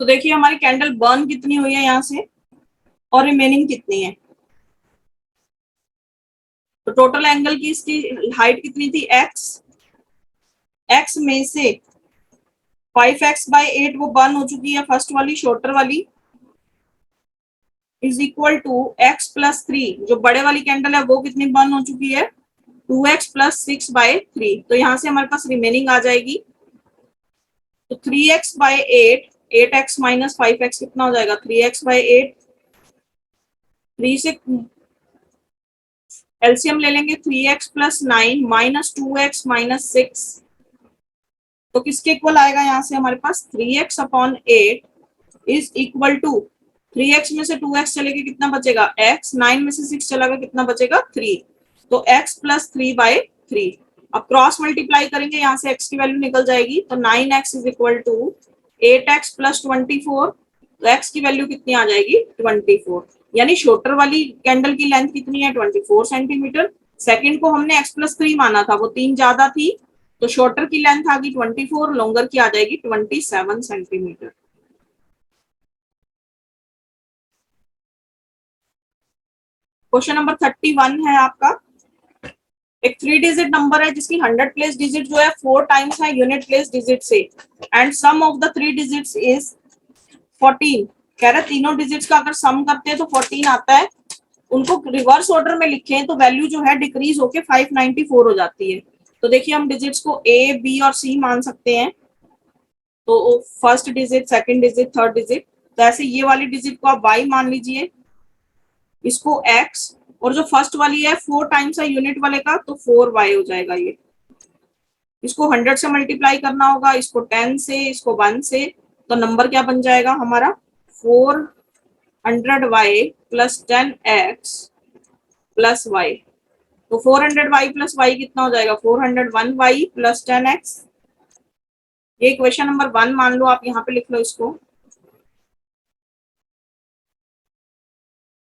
तो देखिए हमारी कैंडल बर्न कितनी हुई है यहाँ से और रिमेनिंग कितनी है। तो टोटल एंगल की इसकी हाइट कितनी थी, x में से 5x/8 वो बर्न हो चुकी है फर्स्ट वाली शॉर्टर वाली, is equal to x plus 3, जो बड़े वाली कैंडल है वो कितनी बर्न हो चुकी है, 2x प्लस 6/3। तो यहाँ से हमारे पास रिमेनिंग आ जाएगी, तो 3x/8, 8x माइनस 5x कितना हो जाएगा, 3x/8। 3 से एलसीएम ले लेंगे, 3x plus 9 minus 2x minus 6, तो किसके इक्वल आएगा यहाँ से हमारे पास, 3x/8 is equal to 3x में से 2x चलेगा कितना बचेगा x, 9 में से 6 चलेगा कितना बचेगा 3, तो x प्लस 3/3। अब क्रॉस मल्टीप्लाई करेंगे, यहाँ से x की वैल्यू निकल जाएगी, तो 9x is equal to 8x plus 24, तो x की वैल्यू कितनी आ जाएगी 24। यानी शॉर्टर वाली कैंडल की लेंथ कितनी है 24 सेंटीमीटर। सेकंड को हमने x प्लस 3 माना था, वो 3 ज्यादा थी, तो शॉर्टर की लेंथ आ गई 24, लॉन्गर की आ जाएगी 27 सेंटीमीटर। क्वेश्चन नंबर 31 है आपका, एक 3 डिजिट नंबर है जिसकी 100 प्लेस डिजिट जो है 4 टाइम्स है यूनिट प्लेस डिजिट से, and sum of the 3 digits is 14। कह रहे तीनों डिजिट्स का अगर सम करते हैं तो 14 आता है, उनको रिवर्स ऑर्डर में लिखें तो वैल्यू जो है डिक्रीज होके 594 हो जाती है। तो देखिए हम डिजिट्स को A, B और C मान सकते हैं, तो first digit, second digit, third digit. तो ऐसे ये वाली डिजिट को आप Y मान लीजिए, इसको x, और जो फर्स्ट वाली है 4 टाइम्स है यूनिट वाले का, तो 4y हो जाएगा। ये इसको 100 से मल्टीप्लाई करना होगा, इसको 10 से, इसको 1 से, तो नंबर क्या बन जाएगा हमारा 400y plus 10x plus y। तो 400y प्लस y कितना हो जाएगा 401y प्लस 10x। ये इक्वेशन नंबर 1 मान लो, आप यहाँ पे लिख लो इसको।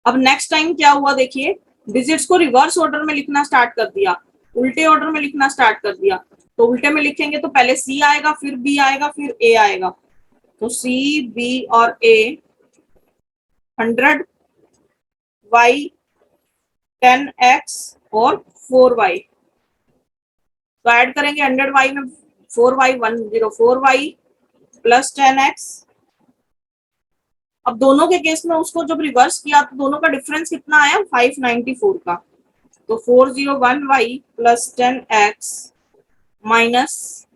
अब नेक्स्ट टाइम क्या हुआ देखिए, डिजिट्स को रिवर्स ऑर्डर में लिखना स्टार्ट कर दिया, उल्टे ऑर्डर में लिखना स्टार्ट कर दिया। तो उल्टे में लिखेंगे तो पहले C आएगा, फिर B आएगा, फिर A आएगा। तो C, B और A 100y 10x और 4y, तो ऐड करेंगे 100y में 4y 104y प्लस 10x। अब दोनों के केस में उसको जब रिवर्स किया तो दोनों का डिफरेंस कितना आया 594 का, तो 401y plus 10x minus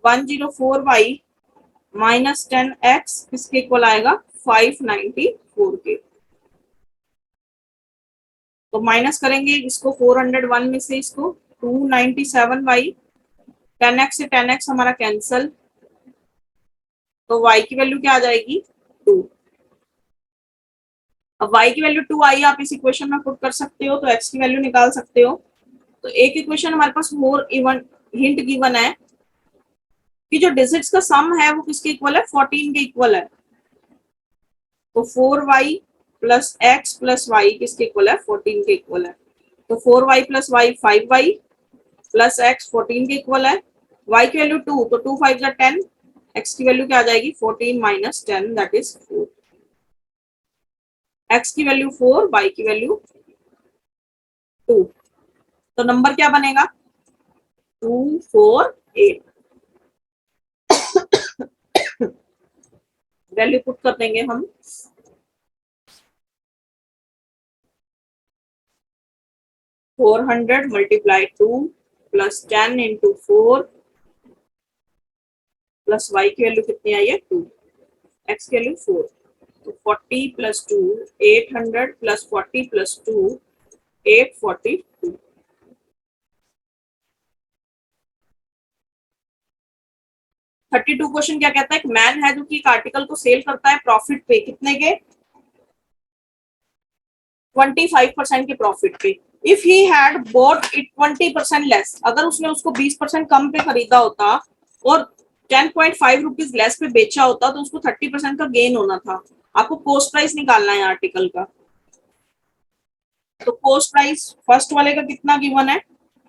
104y minus 10x किसके इक्वल आएगा 594 के। तो माइनस करेंगे इसको 401 में से, इसको 297y, 10x से 10x हमारा कैंसल, तो y की वैल्यू क्या आ जाएगी 2। अब y की वैल्यू 2 आई, आप इस इक्वेशन में पुट कर सकते हो, तो x की वैल्यू निकाल सकते हो। तो एक इक्वेशन हमारे पास मोर इवन हिंट गिवन है कि जो डिजिट्स का सम है वो किसके इक्वल है 14 के इक्वल है। तो 4y plus x plus y किसके इक्वल है 14 के इक्वल है। तो 4y plus y 5y plus x 14 के इक्वल है, y की वैल्यू 2, तो 2 5 10, x की वैल्यू क्या आ जाएगी 14 माइनस 10 दैट इज 4, x की वैल्यू 4, y की वैल्यू 2, तो नंबर क्या बनेगा 2 4 8। वैल्यू पुट कर देंगे हम 400 multiply 2 plus 10 into 4 plus y की वैल्यू कितनी आई है 2, x की वैल्यू 4, तो 40 प्लस 2 800 प्लस 40 प्लस 2 842। 32 क्वेश्चन क्या कहता है, एक मैन है जो कि एक आर्टिकल को सेल करता है प्रॉफिट पे, कितने के 25% के प्रॉफिट पे। If he had boat it 20% less, अगर उसने उसको 20% कम पे खरीदा होता और 10.5 रुपीज लेस पे बेचा होता तो उसको 30% का गेन होना था। आपको कॉस्ट प्राइस निकालना है आर्टिकल का, तो कॉस्ट प्राइस फर्स्ट वाले का कितना गिवन है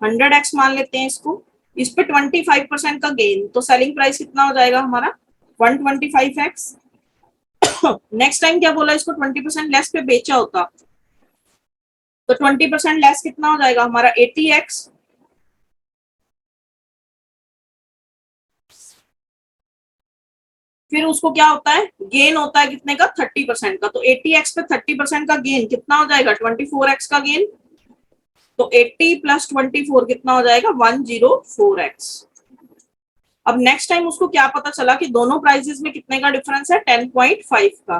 100x मान लेते हैं इसको, इस पे 25% का गेन, तो सेलिंग प्राइस कितना हो जाएगा हमारा 125x। नेक्स्ट टाइम क्या बोला, इसको 20% लेस पे बेचा होता तो 20% लेस कितना हो जाएगा हमारा 80x। फिर उसको क्या होता है गेन होता है कितने का 30% का, तो 80x पे 30% का गेन कितना हो जाएगा 24x का गेन, तो 80 प्लस 24 कितना हो जाएगा 104x। अब नेक्स्ट टाइम उसको क्या पता चला कि दोनों प्राइसेस में कितने का डिफरेंस है 10.5 का,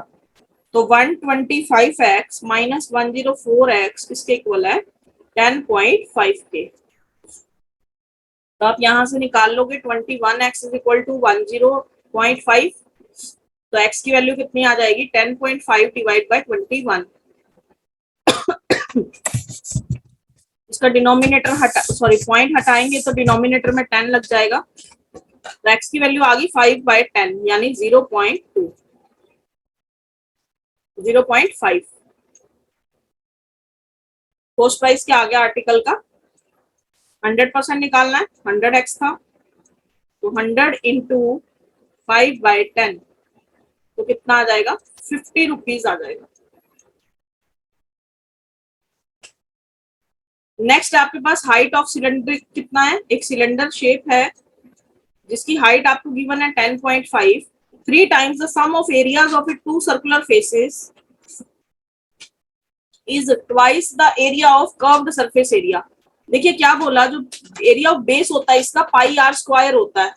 तो 125x माइनस 104x इसके इक्वल है 10.5 के। तो आप यहां से निकाल लोगे 21x इज इक्वल टू 10.5, तो x की वैल्यू कितनी आ जाएगी 10.5 डिवाइड बाय 21। इसका डिनोमिनेटर हटा सॉरी पॉइंट हटाएंगे तो डिनोमिनेटर में 10 लग जाएगा, तो x की वैल्यू आ गई 5/10 यानी 0.2 0.5। कॉस्ट प्राइस क्या आ गया आर्टिकल का 100% निकालना है, 100x था तो 100 इंटू 5/10 तो कितना आ जाएगा 50 रुपीज आ जाएगा। नेक्स्ट आपके पास हाइट ऑफ सिलेंडर कितना है, एक सिलेंडर शेप है जिसकी हाइट आपको गिवन है 10.5, 3 times the sum of areas of its two circular faces is twice the area of curved surface area। देखिए क्या बोला, जो एरिया ऑफ बेस होता है इसका पाई आर स्क्वायर होता है,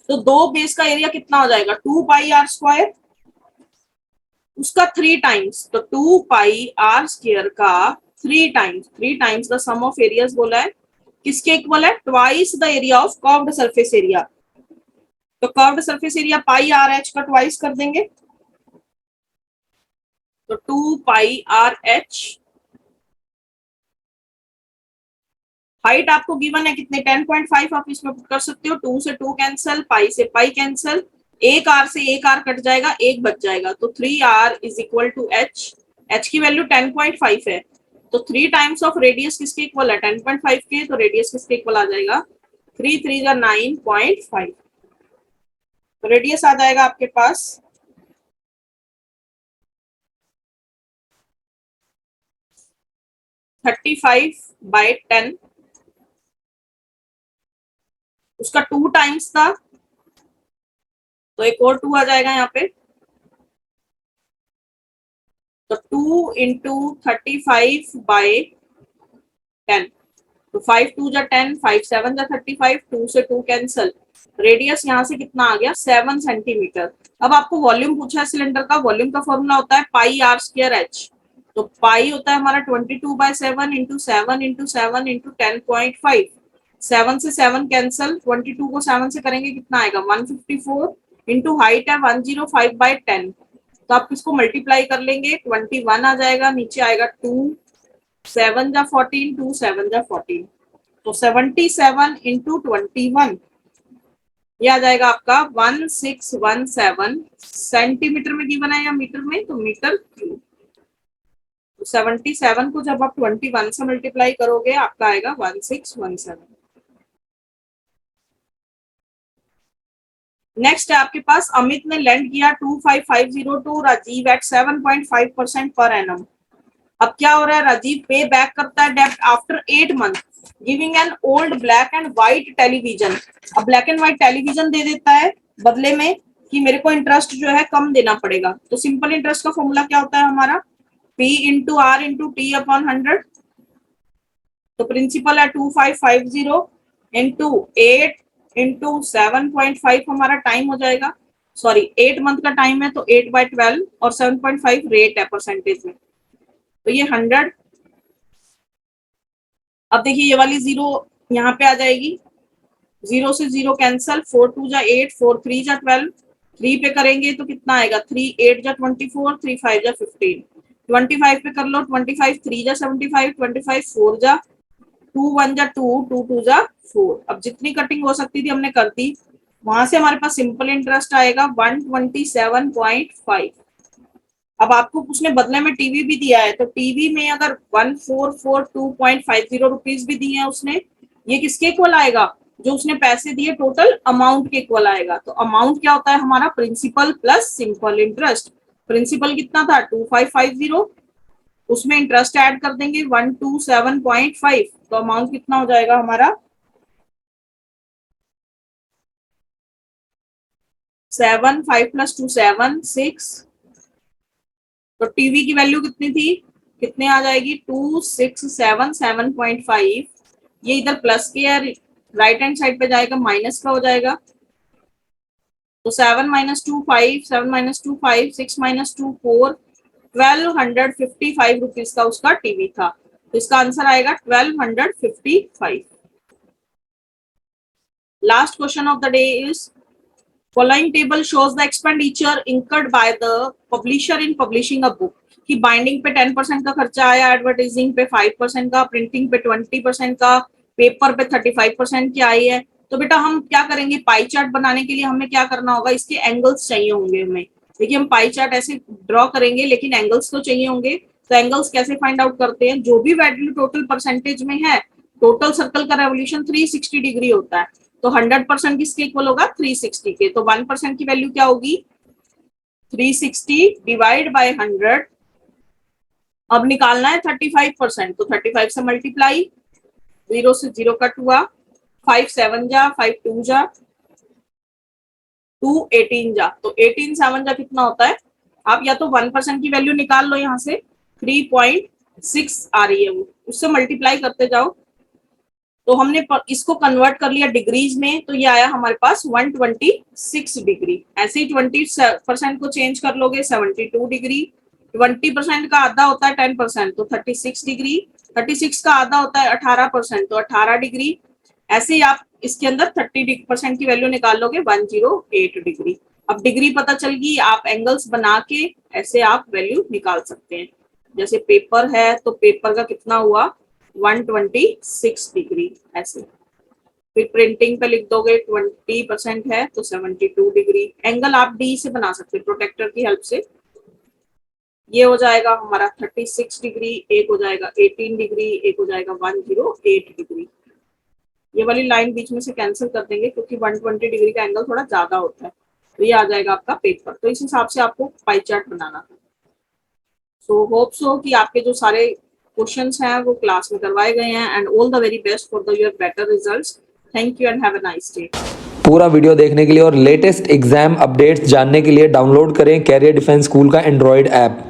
तो दो बेस का एरिया कितना हो जाएगा 2 पाई आर स्क्वायर, उसका 3 टाइम्स, तो 2 पाई आर स्क्वायर का 3 times the sum of areas बोला है, किसके इक्वल है twice the area of curved surface area, तो curved surface area pi r h का ट्वाइस कर देंगे, तो 2 पाई आर एच। हाइट आपको गिवन है कितने 10.5, आप इसमें पुट कर सकते हो, 2 से 2 कैंसिल, पाई से पाई कैंसिल, एक आर से एक आर कट जाएगा, एक बच जाएगा, तो 3r is equal to H, H की वैल्यू 10.5 है, तो 3 टाइम्स ऑफ रेडियस किसके इक्वल है 10.5 के, तो रेडियस किसके इक्वल आ जाएगा 3 3 9.5, तो रेडियस आ जाएगा आपके पास 35/10, उसका 2 टाइम्स था तो एक और 2 आ जाएगा यहाँ पे, तो 2 इंटू 35/10, तो 5 2 जा 10, 5 7 जा 35, 2 से 2 कैंसिल, रेडियस यहाँ से कितना आ गया 7 सेंटीमीटर। अब आपको वॉल्यूम पूछा है सिलेंडर का, वॉल्यूम का फॉर्मूला होता है पाई आर स्क्वायर एच, तो पाई होता है हमारा 22/7 इंटू 7 इंटू 7 इंटू 10.5, 7 से 7 कैंसिल, 22 को 7 से करेंगे कितना आएगा 154 इंटू हाइट है 105/10, तो आप इसको मल्टीप्लाई कर लेंगे 21 आ जाएगा, नीचे आएगा 2 7 जा 14, 2 7 जा 14, तो 77 इंटू 21 ये आ जाएगा आपका 1617 सेंटीमीटर में गिवन है या मीटर में, तो मीटर क्यूब, तो 77 को जब आप 21 से मल्टीप्लाई करोगे आपका आएगा 1617। नेक्स्ट है आपके पास अमित ने लेंड किया 2550 to Rajiv eight 7.5% per annum. अब क्या हो रहा है, राजीव पे बैक करता है डेब्ट after 8 month giving an old black and white television. अब ब्लैक एंड व्हाइट टेलीविजन दे देता है बदले में कि मेरे को इंटरेस्ट जो है कम देना पड़ेगा। तो सिंपल इंटरेस्ट का फॉर्मूला क्या होता है हमारा, P into R into T upon 100। तो प्रिंसिपल है 2550 इंटू 8 इंटू 7.5 हमारा टाइम हो जाएगा, सॉरी 8 मंथ का टाइम है तो 8/12 और 7.5 रेट है परसेंटेज में, तो ये 100। अब देखिए ये वाली जीरो यहाँ पे आ जाएगी, 0 से 0 कैंसल, 4 2 जा 8, 4 3 जा 12, 3 पे करेंगे तो कितना आएगा, 3 8 जा 24, 3 5 जा 15, 25 पे कर लो, 25 3 जा 75, 25 4 जा 2 1 जा 2, 2 2 जा 4। अब जितनी कटिंग हो सकती थी हमने कर दी। वहां से हमारे पास सिंपल इंटरेस्ट आएगा 127.5। अब आपको उसने बदले में टीवी भी दिया है, तो टीवी में अगर 1442.50 रुपीज भी दिए हैं उसने, ये किसके इक्वल आएगा, जो उसने पैसे दिए टोटल अमाउंट के इक्वल आएगा। तो अमाउंट क्या होता है हमारा, principal plus simple interest. Principal कितना था 2550, उसमें इंटरेस्ट ऐड कर देंगे 127.5, तो अमाउंट कितना हो जाएगा हमारा 7, 5 + 2 7 6। तो टीवी की वैल्यू कितनी थी, कितने आ जाएगी 2677.5। ये इधर प्लस के है, राइट हैंड साइड पे जाएगा माइनस का हो जाएगा। तो 7 - 2 5, 7 - 2 5, 6 - 2 4, 1255 रुपीज का उसका टीवी था। तो इसका आंसर आएगा 1255। Last question of the day is following table shows the expenditure incurred by the publisher in publishing a book। कि बाइंडिंग पे 10% का खर्चा आया, एडवर्टाइजिंग पे 5% का, प्रिंटिंग पे 20% का, पेपर पे 35% की आई है। तो बेटा हम क्या करेंगे, पाई चार्ट बनाने के लिए हमें क्या करना होगा, इसके एंगल्स चाहिए होंगे हमें। देखिए हम पाई चार्ट ऐसे ड्रॉ करेंगे लेकिन एंगल्स तो चाहिए होंगे। तो एंगल्स कैसे फाइंड आउट करते हैं, जो भी वैल्यू टोटल परसेंटेज में है, टोटल सर्कल का रेवोल्यूशन 360 डिग्री होता है, तो 100% किसके इक्वल होगा 360 के। तो 1% की वैल्यू क्या होगी 360 डिवाइड बाय 100। अब निकालना है 35%, तो 35 से मल्टीप्लाई, 0 से 0 कट हुआ, 5 7 जा, 5 2 जा, 2 18 जा, तो 18 7 जा कितना होता है। आप या तो 1% की वैल्यू निकाल लो, यहाँ से 3.6 आ रही है वो, उससे मल्टीप्लाई करते जाओ। तो हमने इसको कन्वर्ट कर लिया डिग्रीज में, तो ये आया हमारे पास 126 डिग्री। ऐसे ही 20% को चेंज कर लोगे 72 डिग्री, 20% का आधा होता है 10%, तो 36 डिग्री, 36 का आधा होता है 18%, तो 18 डिग्री। ऐसे ही आप इसके अंदर 30% की वैल्यू निकाल लोगे 108 डिग्री। अब डिग्री पता चल गई, आप एंगल्स बना के ऐसे आप वैल्यू निकाल सकते हैं। जैसे पेपर है तो पेपर का कितना हुआ 126 डिग्री ऐसे। फिर प्रिंटिंग पे लिख दोगे 20% है तो 72 डिग्री। एंगल आप डी से बना सकते हैं प्रोटेक्टर की हेल्प से। ये हो जाएगा हमारा 36 डिग्री, एक हो जाएगा 18 डिग्री, एक हो जाएगा 108 डिग्री। ये वाली लाइन बीच में से कैंसिल कर देंगे क्योंकि 120 डिग्री का एंगल थोड़ा ज्यादा होता है। तो ये आ जाएगा आपका पेपर। तो इस हिसाब से आपको पाई चार्ट बनाना था। सो होप सो कि आपके जो सारे क्वेश्चंस हैं वो क्लास में करवाए गए हैं। And all the very best for the your better results. Thank you and have a nice day. पूरा वीडियो देखने के लिए और लेटेस्ट एग्जाम अपडेट्स जानने के लिए डाउनलोड करें कैरियर डिफेंस स्कूल का एंड्रॉयड ऐप।